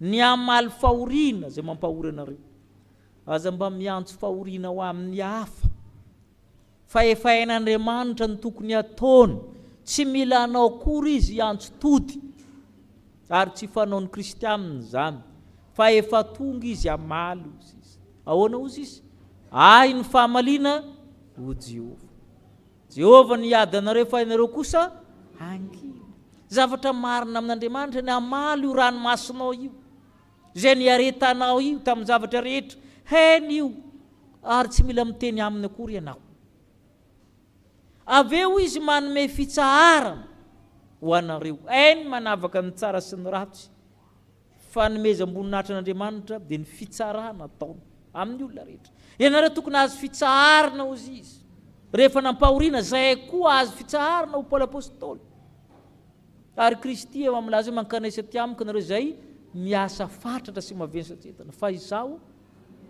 ny hamaly fahoriana izay mampahory anareo. Aza mba miantso fahoriana ho amin'ny hafa, fa efa hain'Andriamanitra ny tokony ataony, tsy mila anao akory izy hiantso tody, ary tsy fanaon'ny kristianina zany, fa efa tonga izy hamaly ozy izy. Ahoana ozy izy? Ay ny fahamaliana ho Jehova. Jehova niady anareo fa ianareo kosa angina. Zavatra marina amin'Andriamanitra ny hamaly io ranomasinao io, izay niaretanao io tamin'ny zavatra rehetra. Hainy io, ary tsy mila miteny aminy akory ianao. Avy eo izy manome fitsaharana ho anareo ainy manavaka ny tsara sy ny ratsy fanomezam-boninahitra an'Andriamanitra dia ny fitsarana ataony amin'ny olona rehetra. Ianareo tokony azo fitsarana ozy izy rehefa nampahoriana zay koa azo fitsarana ho Paoly apôstôly. Ary Kristy eo amin'laza hoe mankanesa ty amiko nareo zay miasa fatratra sy maventsatsetana fa izao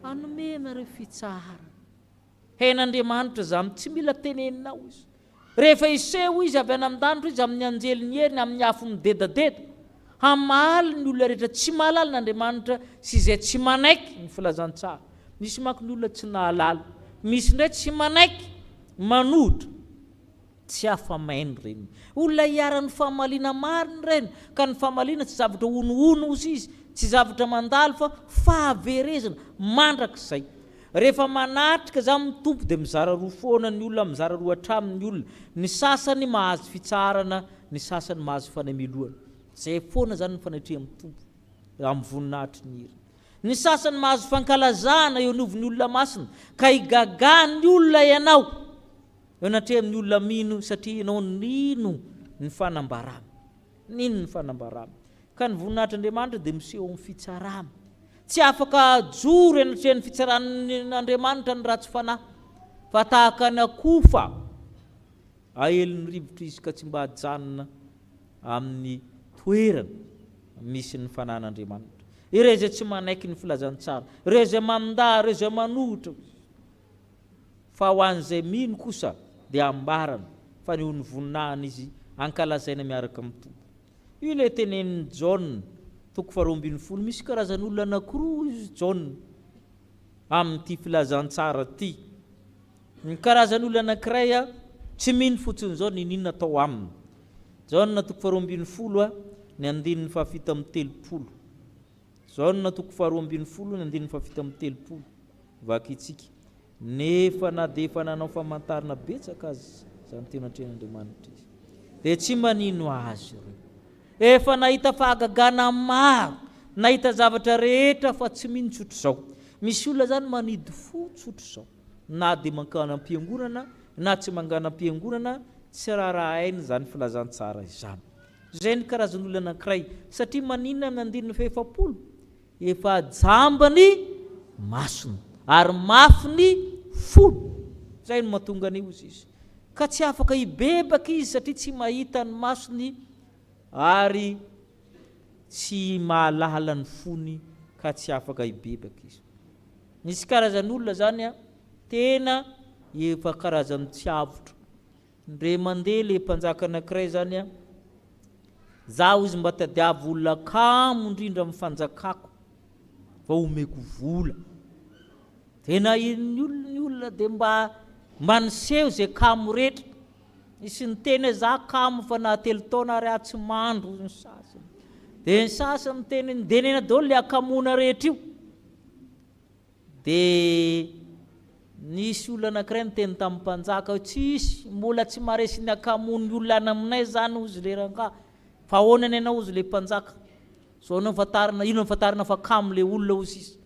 anome nareo fitsarana. Hen'Andriamanitra zany tsy mila teneninao izy. Rehefa iseho izy avy any amin'ny-danitra izy amin'ny anjeliny heriny amin'ny afo midedadeda hamaly ny olona rehetra tsy mahalala n'Andriamanitra sy izay tsy manaiky ny filazantsara. Misy manko ny olona tsy nahalala, misy ndray tsy manaiky manohitra tsy afamainy reny. Olona hiara-ny fahamaliana mariny reny ka ny fahamaliana tsy zavatra honohono ozy izy, tsy zavatra mandalo fa fahaverezana mandrak'izay. Rehefa manatrika za mitompo dia mizara roa foana ny olona, mizara roa hatramin'ny olona. Ny sasany mahazo fitsarana, ny sasany mahazo fanameloana. Zay foana zany ny fanaitria mitompo amin'ny voninahitry ny hira. Ny sasany mahazo fankalazana eo anivon'ny olona masina ka igagany olona ianao eo anatria amin'ny olona mino satria ianao nino ny fanambarana. Nino ny fanambarana. Ka ny voninahitr'Andriamanitra dia miseho amin'ny fitsarana. Tsy afaka ajoro anatria ny fitsaran'Andriamanitra ny ratsy fanahy fa tahaka ny akofa aheliny rivotra izy ka tsy mba hajanona amin'ny toerana misy ny fanan'Andriamanitra. Ireo izay tsy manaiky ny filazantsara, ireo izay mandà, ireo izay manohitra. Fa ho an'izay mino kosa dia ambarana fa ny ho ny voninahiny izy ankalazaina miaraka amin'ny tompo. Io ilay tenenin'ny Jaona 2:20 misy karazan'olona anankiroa izy Jaona amin'ity filazantsara ty. Ny karazan'olona anankiray tsy mino fotsiny zao ny ninona atao aminy. Jaona 2:20 ny 7:30. Jaona 2:20 ny 7:30 vaky itsika. Nefa na dia efa nanao famantarana betsaka azy zany tena tren'Andriamanitra izy dia tsy manino azy ireo. Efa nahita fahagagana maro, nahita zavatra rehetra fa tsy mino tsotro zao. Misy olona zany manidy fo tsotro zao, na dia mankana am-piangonana na tsy mangana am-piangonana, tsy raha ainy zany filazantsara izany. Zay ny karazan'olona anankiray satria maninona amin'ny 9:70 efa jambany masony ary mafy ny folo. Zay no mahatonga an'io izy. Ka tsy afaka hibebaka izy satria tsy mahita ny masony ary tsy mahalala ny fony ka tsy afaka hibebaka izy. Nisy karazan'olona zany tena efa karazan'ny tsy avotra. Ndre mandeha le mpanjaka anankiray zany zaho izy mba tadiavo olona kamo indrindra amin'ny fanjakako fa omeko vola. Tena ny olona dia mba niseho zay kamo rehetra. Isy ny teny za kamo fa na 3 taona ary tsy mandro ny sasany. Dia ny sasany teny ndenena daholo le akamona rehetra io. Dia nisy olona anankiray niteny tamin'ny mpanjaka tsisy mbola tsy maresy ny akamony olona any aminay zany ozy le rangahy. Fa ahoana ianao ozy le mpanjaka. Zao nafatarina, ino nafatarina fa kamo le olona ozy izy.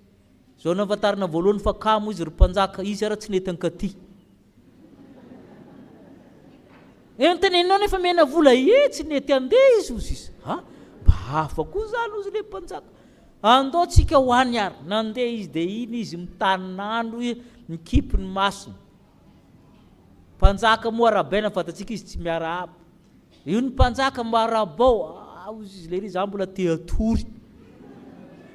Zao nafatarina voalohany fa kamo izy ry mpanjaka, izy ara tsy netany katy. Tenenao nefa mena vola tsy nety andeha izy ozy izy. Mba hafa koa zany ozy le mpanjaka. Andao tsika ho any ary. Nandeha izy dia iny izy mitanandro mikipi ny masony. Mpanjaka moa arabaina fatatsika izy tsy miarahaba. Io ny mpanjaka mba arabao. Ozy izy le ry za mbola te atory.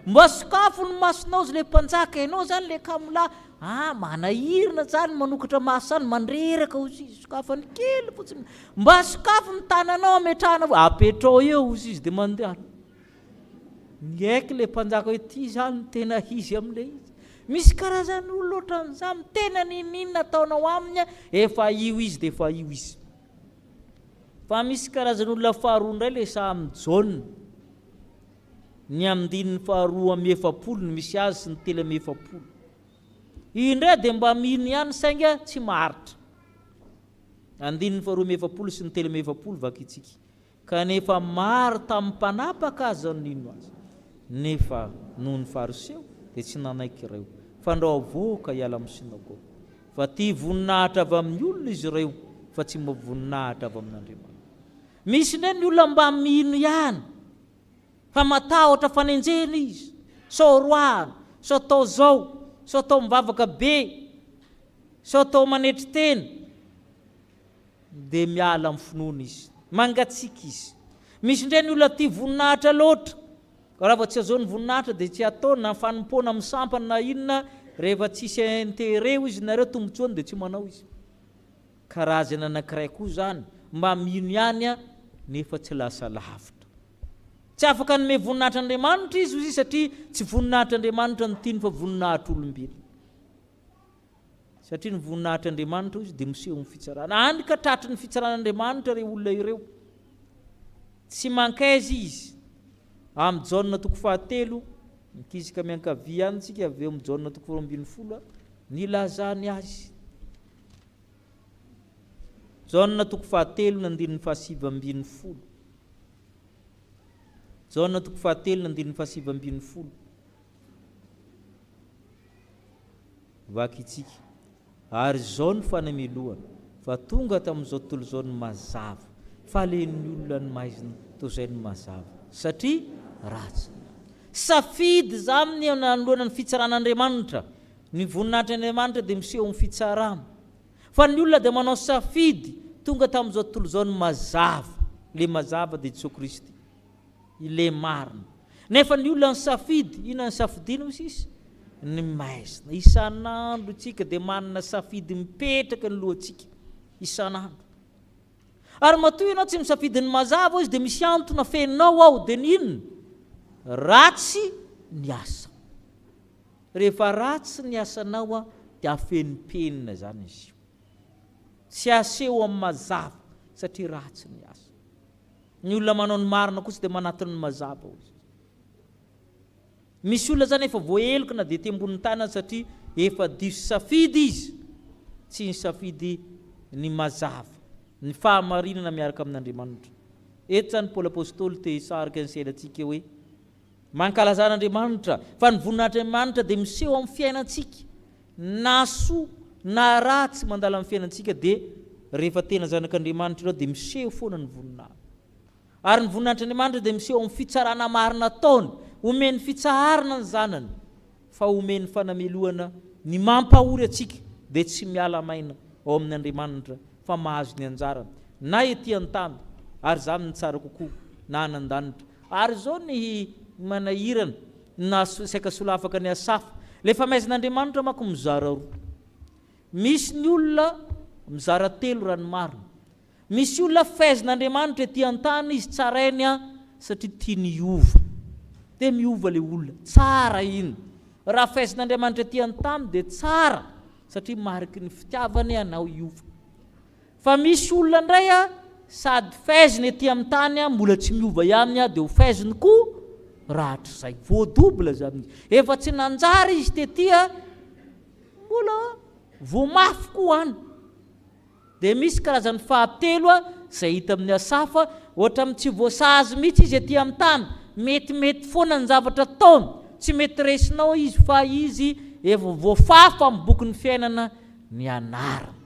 Mba sokafo ny masonao izy le mpanjaka. Ianao zany le kamolahy. Manahirina zany manokatra masany mandreraka ozy izy. Sokafany kely fotsiny. Mba sokafo ny tananao ametrahana apetrao eo ozy izy dia mandeha. Ny aiky le mpanjaka hoe ty zany tena izy amin'le izy. Misy karazan'olona ohatran'izany tena ninona ataonao aminy efa io izy dia efa io izy. Fa misy karazan'olona faharoa indray le samy Jaona. Ny 2:70 ny misy azy sy ny 3:70. Indray dia mba mino ihany sainga tsy maharitra. 2:70 sy ny 3:70 vaky itsika. Kanefa maro tamin'ny mpanapaka azy zany nino azy. Nefa noho ny fariseo dia tsy nanaiky ireo. Fandrao avoaka hiala amin'ny sinagoga. Fa ty voninahitra avy amin'ny olona izy ireo fa tsy voninahitra avy amin'Andriamanitra. misy ndray ny olona mba mino ihany fa matahotra fanenjena izy, sao roahana, sao atao zao, sao atao mivavaka be, sao atao manetry tena, dia miala amin'ny finoana izy, mangatsiaka izy. Misy ndray ny olona tia voninahitra loatra, raha vao tsy azao ny voninahitra dia tsy atao na fanompona amin'ny sampana na inona, rehefa tsisy intereo izy nareo tombotsoany dia tsy manao izy. Karazana anankiray koa zany, mba mino ihany nefa tsy lasa lavitra. Tsy afaka nome voninahitr'Andriamanitra izy satria tsy voninahitr'Andriamanitra no tiany fa voninahitra olombelona. Satria ny voninahitr'Andriamanitra izy dia miseho ny fitsarana. Hany ka tratry ny fitsaran'Andriamanitra ireo olona ireo. Tsy mankaiza izy. Amin'ny Jaona 4, mikisaka miankavia any tsika avy eo amin'ny Jaona 4:20 nilazany azy. Jaona 4:7-20. Jaona 4:7-20. Vaky itsika. Ary zao ny fanamelohana fa tonga tamin'izao tontolo izao ny mazava, fa len'ny olona ny maizina toy izay ny mazava satria ratsy. Safidy zany anoloana ny fitsaran'Andriamanitra. Ny voninahitr'Andriamanitra dia miseho amin'ny fitsarana. Fa ny olona dia manao safidy tonga tamin'izao tontolo izao ny mazava. Le mazava dia Jesosy Kristy, ile marina. Nefa ny olona ny safidy, ina ny safidina hoy sisy? Ny maizina. Isan'andro tsika dia manana safidy mipetraka ny lohantsika isan'andro. Ary matoa ianao tsy misafidy ny mazava izy dia misy antony afeninao ao dia ninona? Ratsy ny asa. Rehefa ratsy ny asanao dia afenimpenina zany izy io. Tsy aseho amin'ny mazava satria ratsy ny asa. Ny olona manao ny marina kosa dia manatony ny mazava izy. Misy olona zany efa voaheloka na dia ety ambony tany satria efa diso safidy izy, tsy ny safidy ny mazava, ny fahamarinana miaraka amin'Andriamanitra. Eto zany Paoly apôstôly te hisarika ny sainantsika hoe mankalazan'Andriamanitra fa ny voninahitr'Andriamanitra dia miseho amin'ny fiainantsika, na soa na ratsy mandala amin'ny fiainantsika dia rehefa tena zanak'Andriamanitra ianao dia miseho foana ny voninahitra. Ary ny voninahitr'Andriamanitra dia miseho amin'ny fitsarana marina ataony, omeny fitsaharana ny zanany, fa omeny fanamelohana ny mampahory atsika dia tsy miala maina ao amin'ny Andriamanitra fa mahazo ny anjarany na ety an-tany ary zany ny tsara kokoa na anan-danitra. Ary zao ny manahirana na saika solafaka ny asafa, le famaizan'Andriamanitra manko mizara roa. Misy ny olona mizara 3 raha ny marina. Misy olona fahaizan'Andriamanitra ety an-tany izy tsarainy satria tia niova. Dia miova le olona, tsara iny. Raha fahaizan'Andriamanitra ety an-tany dia tsara satria mariky ny fitiavany anao iova. Fa misy olona ndray sady fahaiziny ety amin'ny tany mbola tsy miova ihany dia ho fahaiziny koa ratra izay, voadobla zany. Efa tsy nanjary izy tetya mbola voamafy koa any. Dia misy karazany fahatelo izay hita amin'ny asafa, ohatra amin'ny tsy voasazy mihitsy izy ety amin'ny tany, metimety foana ny zavatra ataony, tsy mety resinao izy fa izy efa voafafa amin'ny bokin'ny fiainana ny anarany.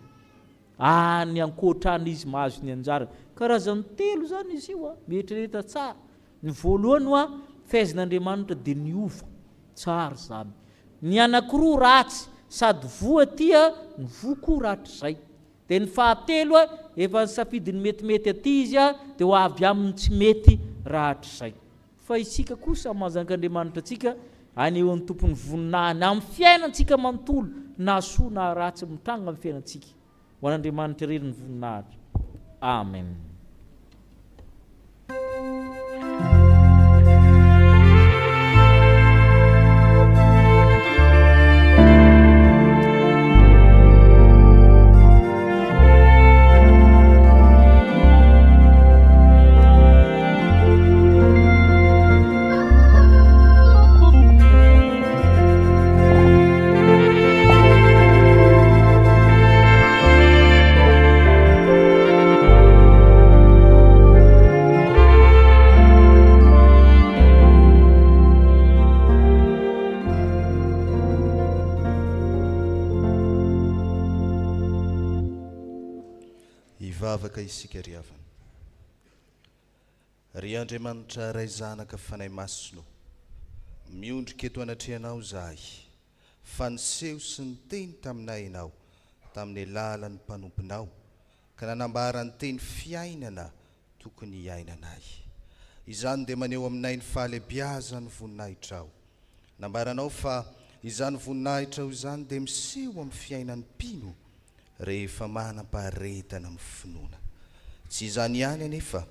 Ny ankoatrany izy mahazo ny anjara. Karazany 3 zany izy io mieritreretra tsara. Ny voalohany fahaizan'Andriamanitra dia niova, tsara zany. Ny anankiroa ratsy, sady voa tia ny voa ratsy izay. Dia ny fahatelo efa safidy ny metimety aty izy dia ho avy amin'ny tsy mety rahatry izay. Fa isika kosa mahazanak'Andriamanitra atsika aneo amin'ny tompony voninahiny amin'ny fiainantsika manontolo, na soa na ratsy mitranga amin'ny fiainantsika. Ho an'Andriamanitra irery ny voninahitra. Amen. Ivavaka isika ry havana. ry Andriamanitra ray zanaka fanay masino, miondrika eto anatrehanao zahay, fa niseho sy ny teny taminay ianao tamin'ny lalan'ny mpanomponao, ka nanambara ny teny fiainana tokony hiainanay. Izany dia maneho aminay ny fahalebiazana ny voninahitrao. Nambaranao fa izany voninahitrao izany dia miseho amin'ny fiainan'ny mpino rehefa manam-paharetana amin'ny finoana. Tsy izany ihany anefa,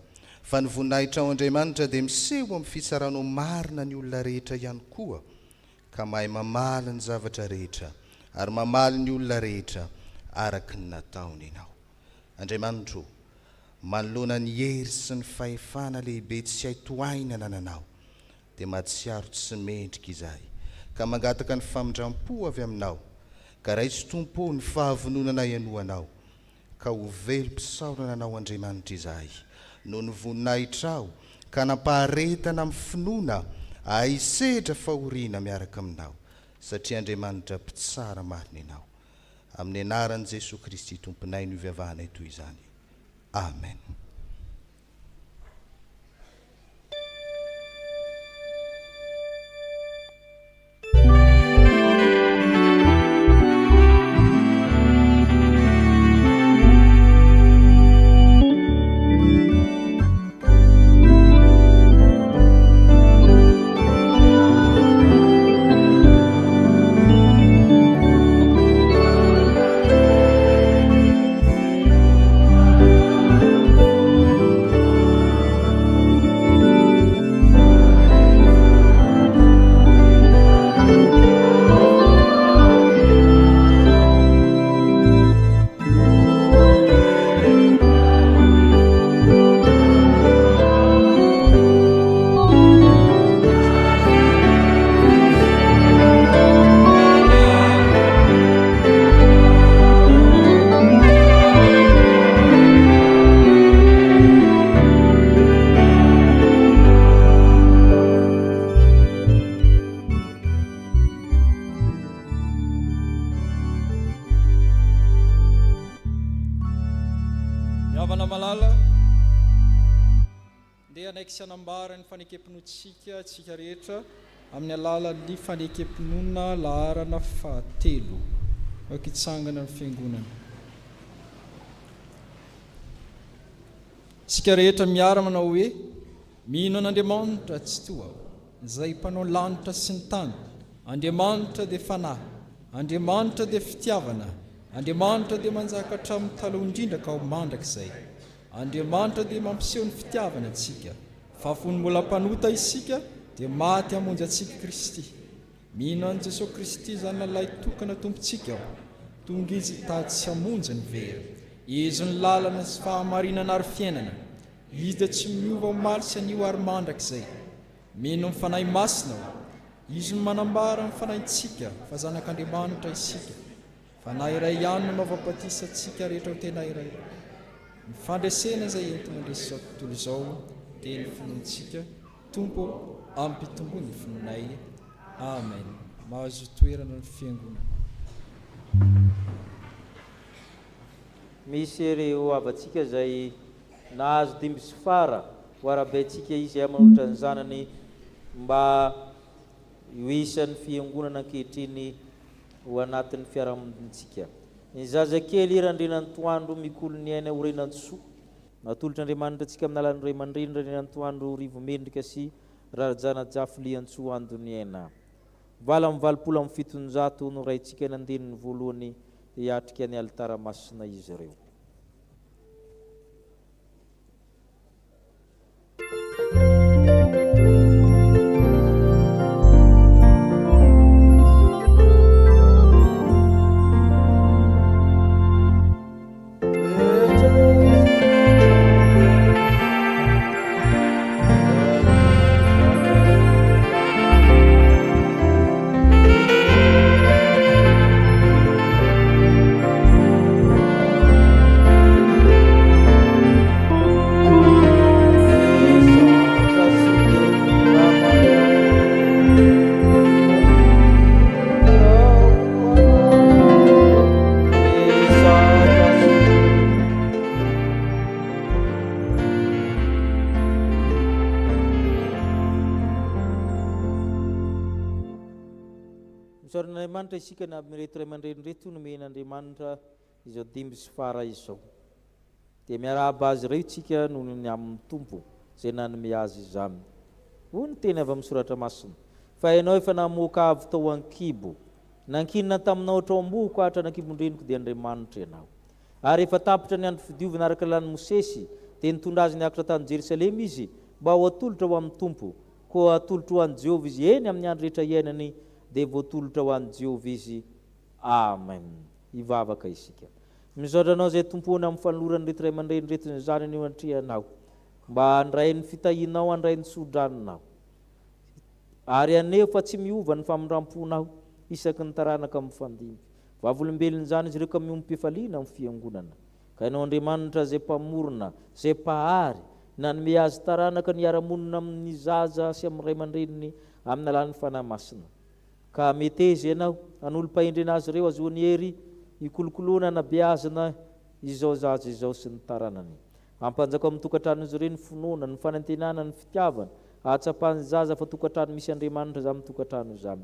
fa ny voninahitrao Andriamanitra dia miseho amin'ny fitsaranao marina ny olona rehetra ihany koa, ka mahay mamaly ny zavatra rehetra ary mamaly ny olona rehetra araka ny nataony ianao. Andriamanitro, manoloana ny hery sy ny fahefana lehibe tsy hay tohaina nanao, dia mahatsiaro tsy mendrika izahay, ka mangataka ny famindram-po avy aminao, ka raisy tompo ny fahavononana ianoanao, ka ho velom-pisaorana anao Andriamanitra izahay, no ny voninahitrao ka nampaharetana amin'ny finoana ahisedra fahoriana miaraka aminao, satria Andriamanitra mpitsara marina ianao. Amin'ny anaran'i Jesosy Kristy tomponay no ivavahana toy izany. Amen. Sanambara ny fanekempinotsika tsika rehetra amin'ny alalan'ny fanekempinona laharana fahatelo akitsangana ny fiangonana. Tsika rehetra miara manao hoe mino an'Andriamanitra tsy toa, izay mpanao lanitra sy ny tany. Andriamanitra dia fanahy, Andriamanitra dia fitiavana, Andriamanitra dia manjaka hatramin'ny taloha indrindra ka ho mandrakizay. Andriamanitra dia mampiseho ny fitiavana antsika, fa fony mbola mpanota isika dia maty hamonjy antsika Kristy. Mino an'i Jesosy Kristy izany lalay tokana tompontsika aho, tonga izy tady tsy hamonjy ny vera. Izy ny lalana sy fahamarinana ary fiainana, izy dia tsy miova omaly sy anio ary mandrakizay. Mino ny fanahy masina aho, izy ny manambara ny fanahintsika fa zanak'Andriamanitra isika. Fanahy iray ihany no mavabatisa antsika rehetra ho tena iray. Ny fandresena izay enti mandresy izao tontolo izao dia ny finoantsika, Tompo ampitombony ny finonay. Amen. Mahazo toerana ny fiangonana. Misy ireo avatsika izay nahazo dimby sy fara ho arabaintsika izy manolotra ny zanany mba ho isan'ny fiangonana ankehitriny ho anatin'ny fiarahamonitsika. Ny zazakely irandrenan'ny toandro mikolo ny aina ho renantsoa, natolotra Andriamanitra antsika amin'ny alalan'ny ray aman-dreny renan'ny toandro rivo mendrika sy rarajana jafolian-tsoa andony aina. Vala amin'ny valopolo amin'ny fitonjato no raintsika ny andeniny voalohany hiatrika ny alitara masina izy ireo. mitsoran'andriamanitra isika na mireto ray aman-dreny reto nomen'andriamanitra izao dimy sy fara izao dia miarahaba azy ireo tsika noho ny amin'ny tompo zay nanome azy izany. Hoy ny teny avy amin'ny soratra masina, fa ianao efa namoaka avy tao ankibo, nankinina taminao otrao am-boko ahatra nankibondreniko dia Andriamanitra ianao. Ary efa tapitra ny andro fidiovana araka lany Mosesy dia nitondra azy niakatra tany Jerusalema izy mba ho atolotra ho amin'ny tompo, koa atolotra ho an'i Jehovah izy eny amin'ny andro rehetra iainany dia voatolotra ho an'i Jehovah izy. Amen. Ivavaka isika. Misaotra anao izay tompona amin'ny fanolorany reto ray aman-dreny reto zany anio antrehanao, mba handray ny fitahinao, handray ny sodranonao, ary aneo fa tsy miova ny famindramponao isaky ny taranaka amin'ny fandimby. Vavolombelona zany izy ireo ka miompifaliana amin'ny fiangonana. Ka ianao Andriamanitra zay mpamorona, zay pahary, nanome azy taranaka ny ara-monina amin'ny zaza sy amin'ny ray aman-dreniny amin'ny alalan'ny fanahy masina. Ka meteza ianao hanolo-pahendrena azy ireo azoany hery ikolokoloana na beazana izao zaza izao sy ny taranany. Ampanjaka amin'ny tokantrano izy ireo ny finoana, ny fanantenana, ny fitiavana, ahatsapany zaza fa tokantrano misy Andriamanitra za amin'ny tokantrano izany.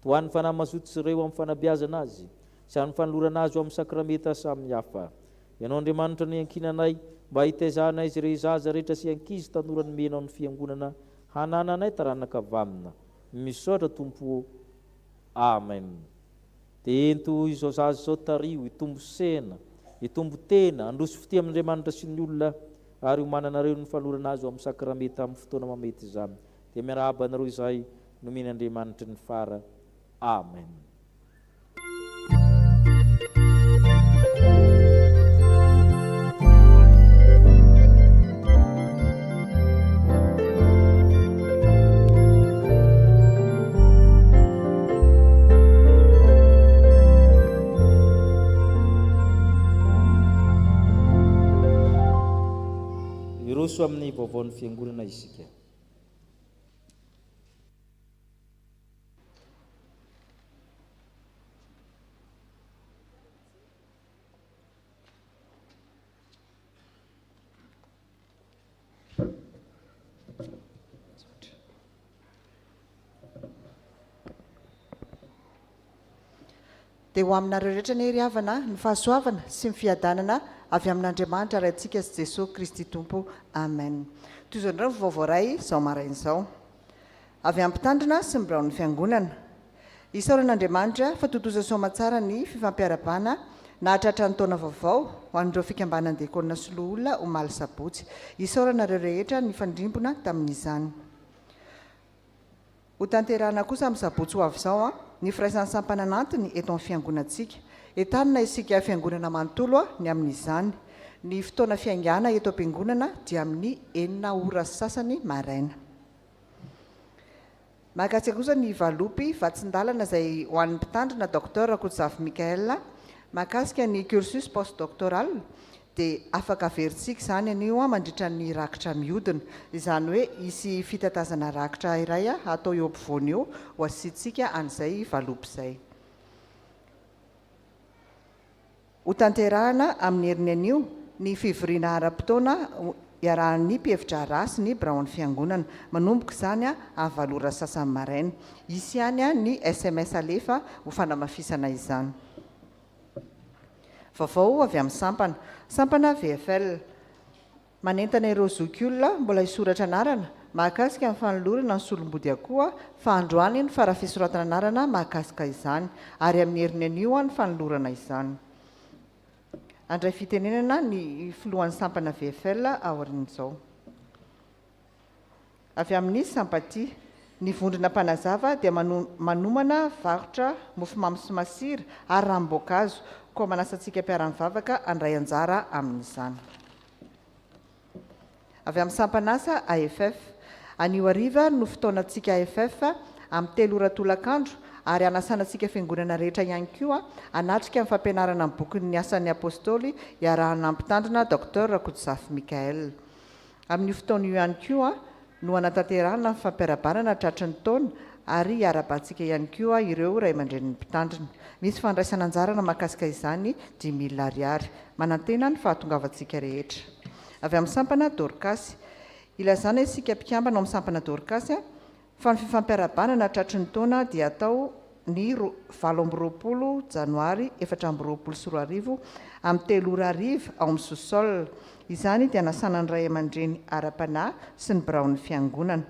Toan'ny fanahy mazototsy ireo amin'ny fanabeazana azy sy amin'ny fanolorana azy amin'ny sakrameta samihafa. Ianao Andriamanitra ny ankinanay, mba hitaizanay izy ireo zaza rehetra sy ankizy tanora nomenao ny fiangonana, hanananay taranaka avamina. Misaotra Tompo. Amen. Dia ento izao zaza izao tario, hitombo sena, hitombo tena, handroso fity amin'Andriamanitra sy ny olona, ary ho mananareo ny fanolorana azy amin'ny sakrameta amin'ny fotoana mamety izany. Dia miarahaba anareo izay nomen'Andriamanitra ny fara. Amen. Iroso amin'ny vaovaon'ny fiangonana isika. Dia ho aminareo rehetra ny hery havana, ny fahasoavana sy ny fiadanana avy amin'Andriamanitra ary antsika sy Jesosy Kristy Tompo. Amen. Toy izao indray ny vaovao iray izao marain'izao. Avy amin'ny mpitandrina sy ny biraon'ny fiangonana. Isaoran'Andriamanitra fa totoza soamatsara ny fifampiarabana na hatratra ny taona vaovao ho an'ireo fikambanana diakonina sy loholona omaly sabotsy. Isaoranareo rehetra ny fandrimbona tamin'izany. Ho tanterahana kosa amin'ny sabotsy ho avy izao ny firaisan'ny sampananantiny eto amin'ny fiangonantsika. Entanina isika fiangonana manontolo ny amin'izany. Ny fotoana fiangana eto am-piangonana dia amin'ny 9 ora sasany maraina. Mahakatsika kosa ny valopy vatsin-dalana izay ho an'ny mpitandrina Dr Rakotsavy Mikael mahakasika ny cursus postdoctoral dia afaka averintsika izany anio mandritra ny rakitra mihodina. Izany hoe isy fitatazana rakitra iray atao eo ampovoany eo ho asiantsika an'izay valopy izay. Ho tanterahana amin'ny heriny anio ny fivoriana ara-potoana iarahan'ny mpihevitra rasy ny biraon'ny fiangonana. Manomboka izany amin'ny valora sasany maraina. Isy ihany ny SMS alefa ho fanamafisana izany. Vaovao avy amin'ny sampana. Sampana VFL. Manentana ireo zokiolona mbola hisoratra anarana mahakasika amin'ny fanolorana ny solom-body akoha fa androany ny farafisoratana anarana mahakasika izany ary amin'ny heriny anio ny fanolorana izany. Andray fitenenana ny filohan'ny sampana VFL aorian'izao. Avy amin'ny sampatia, ny vondrona mpanazava dia manomana varotra mofomamy sy masira ary ranom-boankazo, koa manasantsika mpiara-mivavaka andray anjara amin'izany. Avy amin'ny sampanasa AFF, anio hariva no fotoanantsika AFF amin'ny 3 ora tolakandro ary anasanantsika fiangonana rehetra ihany koa anatrika amin'ny fampianarana amin'ny bokin'ny asan'ny apôstôly iarahana amin'ny mpitandrina Dr Rakotsavy Mikael. Amin'ny fotoana io ihany koa no anatanterahana amin'ny fampiarabanana tratry ny taona ary hiara-bantsika ihany koa ireo ray aman-dren'ny mpitandrina. Misy fandraisana anjarana mahakasika izany 10,000 ariary. Manantena ny fahatongavantsika rehetra. Avy amin'ny sampana Dorcas, ilazana isika mpikambana amin'ny sampana Dorcas fa ny fifampiarabanana tratry ny taona dia atao ny 20 janoary 2024 amin'ny 3:00 ao amin'ny sous-sol. Izany dia nasanany ray aman-dreny ara-panahy sy ny biraon'ny fiangonana.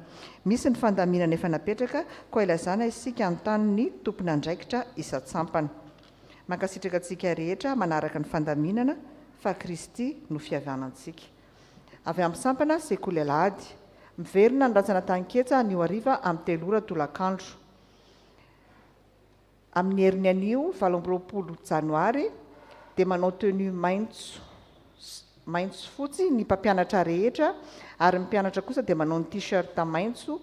Misy ny fandaminana efa napetraka koa ilazana isika antany ny tompony andraikitra isa-tsampana. Mankasitraka antsika rehetra manaraka ny fandaminana fa Kristy no fihavanantsika. Avy amin'ny sampana sekoly alahady miverina ny rantsana tanketsa ny hariva amin'ny 3 tolakandro. Amin'ny heriny anio 20 janoary dia manao tenue maitso fotsy ny mpampianatra rehetra ary ny mpianatra kosa dia manao ny t-shirt maitso.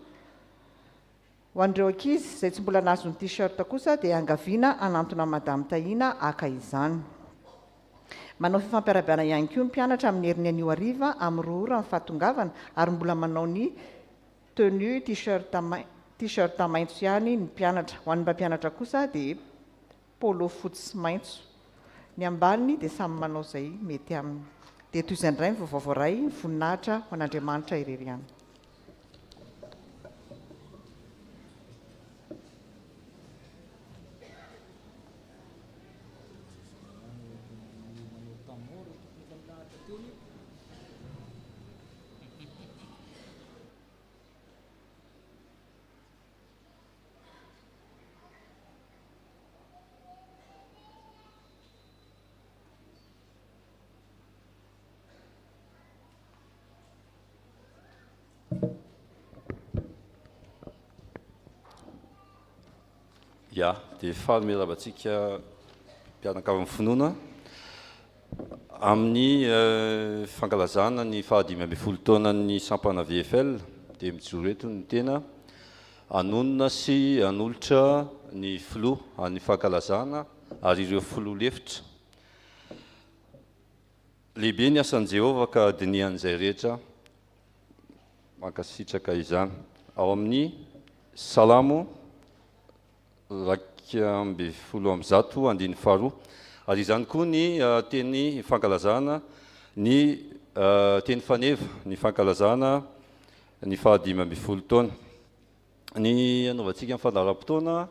Ho an'ireo ankizy izay tsy mbola nazo ny t-shirt kosa dia angaviana anantona madame Tahina aka izany. Manao fifampiarabiana ihany koa ny mpianatra amin'ny heriny anio hariva amin'ny 2 ora ny fahatongavana ary mbola manao ny tenue t-shirt maitso ihany ny mpianatra. Ho an'ny mpampianatra kosa dia polo fotsy maitso. Ny ambaniny dia samy manao izay mety aminy. Dia toy izay indray ny vaovao iray voninahitra ho an'Andriamanitra irery ihany. Ya, dia faly miarabantsika mpianaka amin'ny finoana amin'ny fankalazana ny 15 taonan'ny sampana VFL dia mijoro eto ny tena anonona sy anolotra ny filoha amin'ny fankalazana ary ireo filoha lefitra. Lehibe ny asan'i Jehovah ka dinian'izay rehetra mankasitraka izany. Ao amin'ny Salamo 112 ary izany koa ny teny fankalazana ny teny faneva ny fankalazana ny 15 taona. Ny anaovantsika amin'ny fandaharam-potoana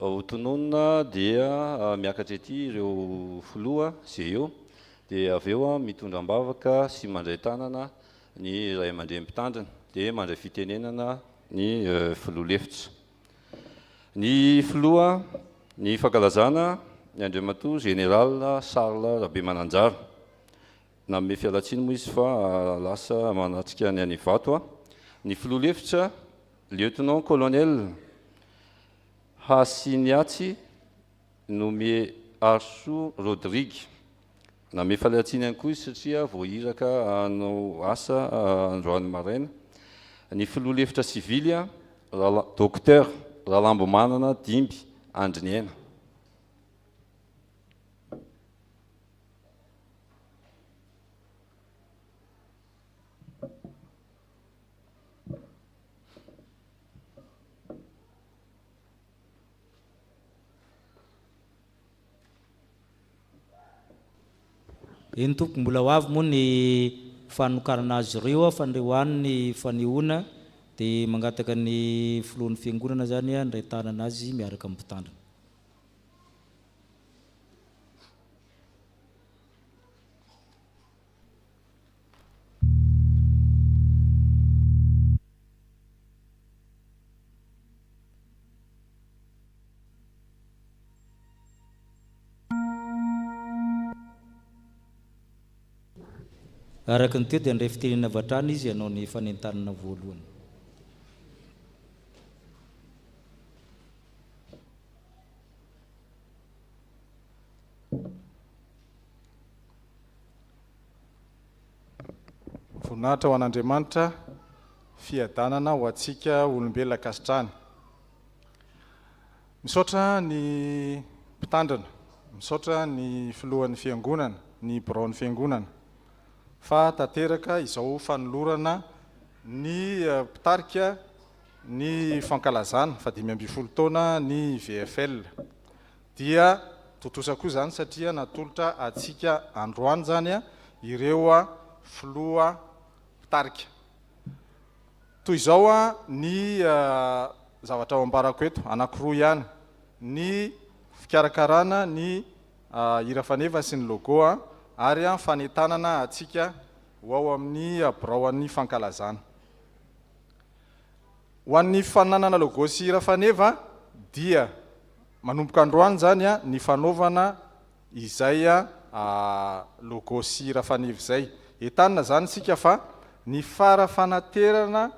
ho tononona dia miakatra ety ireo filoha izay eo dia avy eo mitondram-bavaka sy mandray tanana ny ray aman-dreny mpitandrina dia mandray fitenenana ny filoha lefitra. Ny filoha ny fankalazana ny Andriamatoa Général Charles Rabemananjara. Nanome fialatsiny moa izy fa lasa manatrika ny any Ivato. Ny filoha lefitra lieutenant colonel Hasiniatsy nommé Arso Rodrigue. Nanome fialatsiny ihany koa izy satria voahiraka hanao asa androany maraina. Ny filoha lefitra sivilia docteur Ralambo Manana Dimby Andriniaina. Eny tompoko mbola ho avy moa ny fanokarana azy ireo fandrehoany ny fanehoana dia mangataka ny filohan'ny fiangonana zany ndray tanana azy miaraka amin'ny mpitandrina. Araka ny teo dia ndray fitenena vatrany izy ianao ny fanentanana voalohany. Voninahitra ho an'Andriamanitra fiadanana ho antsika olombelona kasitrany. Misaotra ny mpitandrina, misaotra ny filohan'ny fiangonana, ny biraon'ny fiangonana fa tanteraka izao fanolorana ny mpitarika ny fankalazana 15 taona ny VFL dia totosa koa zany satria natolotra atsika androany zany ireo filoha mpitarika. Toy izao ny zavatra ao ambarako eto anankiroa ihany. ny fikarakarana ny hira faneva sy ny logo ary fanetanana atsika ho ao amin'ny biraoan'ny fankalazana. Ho an'ny fananana logo sy hira faneva dia manomboka androany zany ny fanaovana izay logo sy hira faneva izay. Entanina zany sika fa ny farafanaterana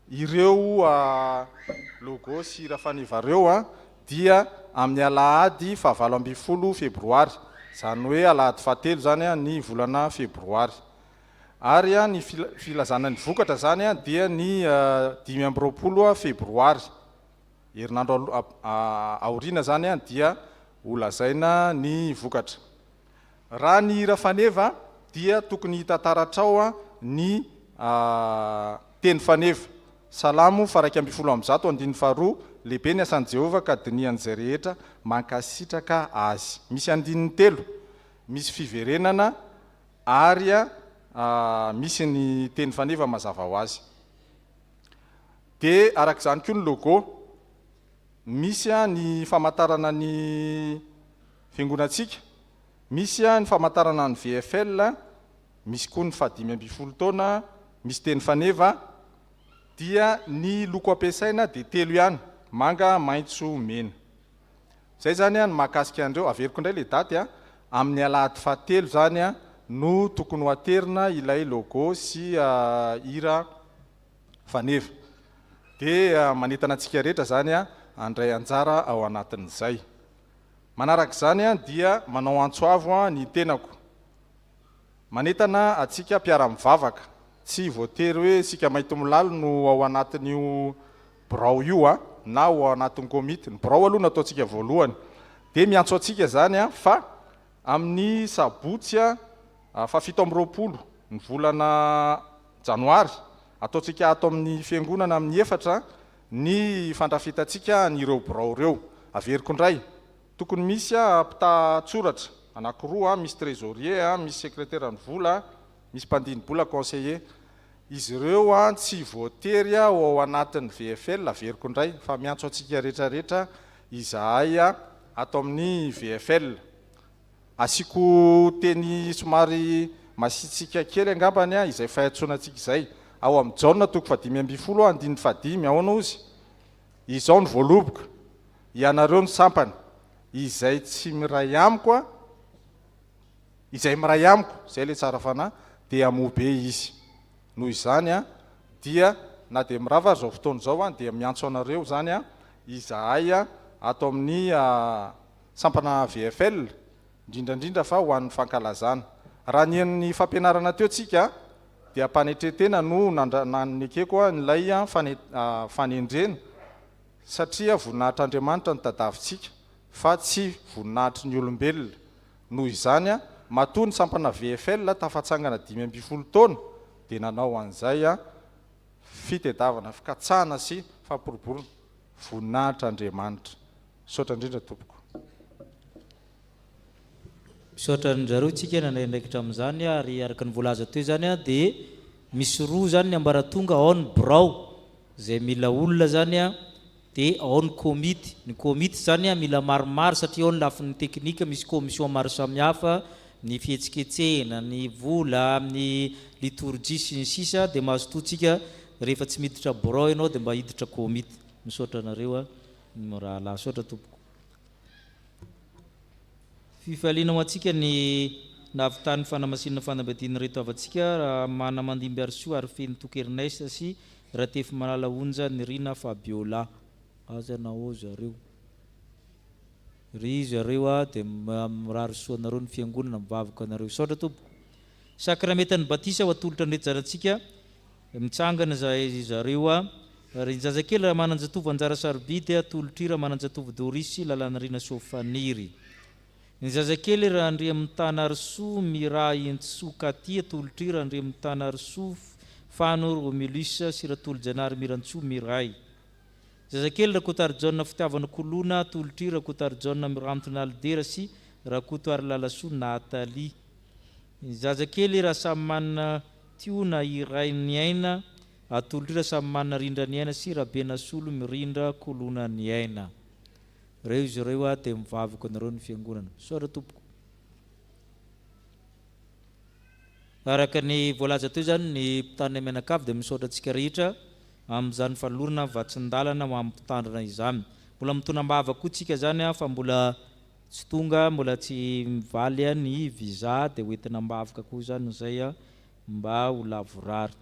ireo logo sy hira faneva reo dia amin'ny alahady 7 febroary, zany hoe alahady 7 zany ny volana febroary. Ary ny filazana ny vokatra zany dia ny 20 febroary. Herinandro aoriana zany dia holazaina ny vokatra. Raha ny hira faneva dia tokony hitantaratra ao ny teny faneva. Salamo 112:2 lehibe ny asan'i Jehova ka dinian'izay rehetra mankasitraka azy. Misy 3, misy fiverenana ary misy ny teny faneva mazava ho azy. Dia arak'izany koa ny logo, misy ny famantarana ny fiangonantsika, misy ny famantarana ny VFL, misy koa ny 5 taona, misy teny faneva. Dia ny loko ampiasaina dia 3 ihany, manga, maitso, mena. Zay zany ny mahakasika andreo. Averiko indray le daty amin'ny alahady 7 zany no tokony ho aterina ilay logo sy hira faneva. Dia manentana antsika rehetra zany andray anjara ao anatin'izay. Manarak'izany dia manao antsoavo ny tenako. Manentana atsika mpiara-mivavaka. Tsy voatery hoe sika mahito milalo no ao anatin'io birao io na ao anatin'ny komity. Ny birao aloha natao atsika voalohany. Dia miantso atsika zany fa amin'ny sabotsy 7 ny volana janoary ataontsika ato amin'ny fiangonana amin'ny 4 ny fandrafetantsika n'ireo birao reo. Averiko indray, tokony misy mpita-tsoratra anankiroa, misy trésorier, misy secrétaire ny vola, misy mpandini-bola conseiller. Izy ireo tsy voatery ao anatin'ny VFL. Averiko indray fa miantso atsika rehetrarehetra izahay ato amin'ny VFL. Asiko teny somary masitsika kely angambany izay fahatsonantsika izay. Ao amin'ny jaune toko 5 5 ao nozy. Izao ny voaloboka, ianareo ny sampany, izay tsy miray amiko, izay miray amiko, izay le tsara fanahy, dia amobe izy. Noho izany dia na dia mirava zao fotoana zao dia miantso anareo zany izahay ato amin'ny sampana VFL, indrindrandrindra fa ho an'ny fankalazana. Raha ny fampianarana teo tsika dia mpanetretena no nanekeko nylay fanendrena, satria voninahitr'Andriamanitra ny tadavintsika fa tsy voninahitry ny olombelona. Noho izany matoa ny sampana VFL tafatsangana 5 taona dia nanao an'izay fitediavana, fikatsahana sy fampiriborona voninahitr'Andriamanitra. Misaotra indrindra tompoko. Misaotra ndrareo tsika nandraindraikitra amin'izany ary araka ny voalaza teo zany dia misy roa zany ny ambaratonga, ao ny birao izay mila olona zany dia ao ny komity. Ny komity zany mila maromaro satria ao ny lafin'ny teknika, misy komision maro samihafa, ny fihetsiketsehana, ny vola, ny liturgie sy ny sisa. Dia mahazotoantsika rehefa tsy miditra birao ianao dia mba hiditra komity. Misaotra nareo rahala. Misaotra tompoko. Fifaliana ho antsika ny navitany fanamasinana fanambadiana reto avantsika raha mana mandimby arsoa ary feny Tokernesa sy raha tefy malala onja ny Rina Fabiola. Aza nao zareo. Ry zareo dia mirary soanareo ny fiangonana mivavaka anareo. Misaotra tompoko. Sakramentany batisa ho atolotra ny reto zanantsika mitsangana zareo ary ny zazakely raha mananjatovo anjara sarobidy atolotra raha mananjatovo Dorisy lalana Rina Sofaniry. Ny zazakely raha andre amin'ny tana Arsoa miray Intsokaty atolotra raha andre amin'ny tana Arsoa Fano Romulus sy ratolo Janary Mirantsoa miray. Zazakely raha kotary Jaune fitiavana kolona atolotra raha kotary Jaune mirantona Aldera sy raha kotoary Lalasoa Natalie. Ny zazakely raha samy manana tiona iray ny aina atolotra raha samy manana rindra ny aina sy raha Benasolo mirindra kolona ny aina. reo izy ireo a dia mivavaka anareo ny fiangonana. Soara tompoko. Araka ny voalaza teo zany ny mpitandrina mianakavy dia misaotra antsika rehetra amin'izany fanolorana vatsin-dalana mampitandrina izany. Mbola mitonam-bava koa tsika zany a fa mbola tsy tonga, mbola tsy mivaly ny visa dia hoentina mbavaka koa zany izay a mba ho lavorary.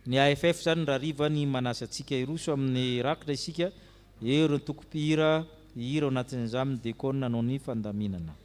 Ny AFF zany raha riva ny manasa antsika iroso amin'ny rakitra isika eo ireo toko-pihira hira ao anatin'izany dia koa nanao ny fandaminana.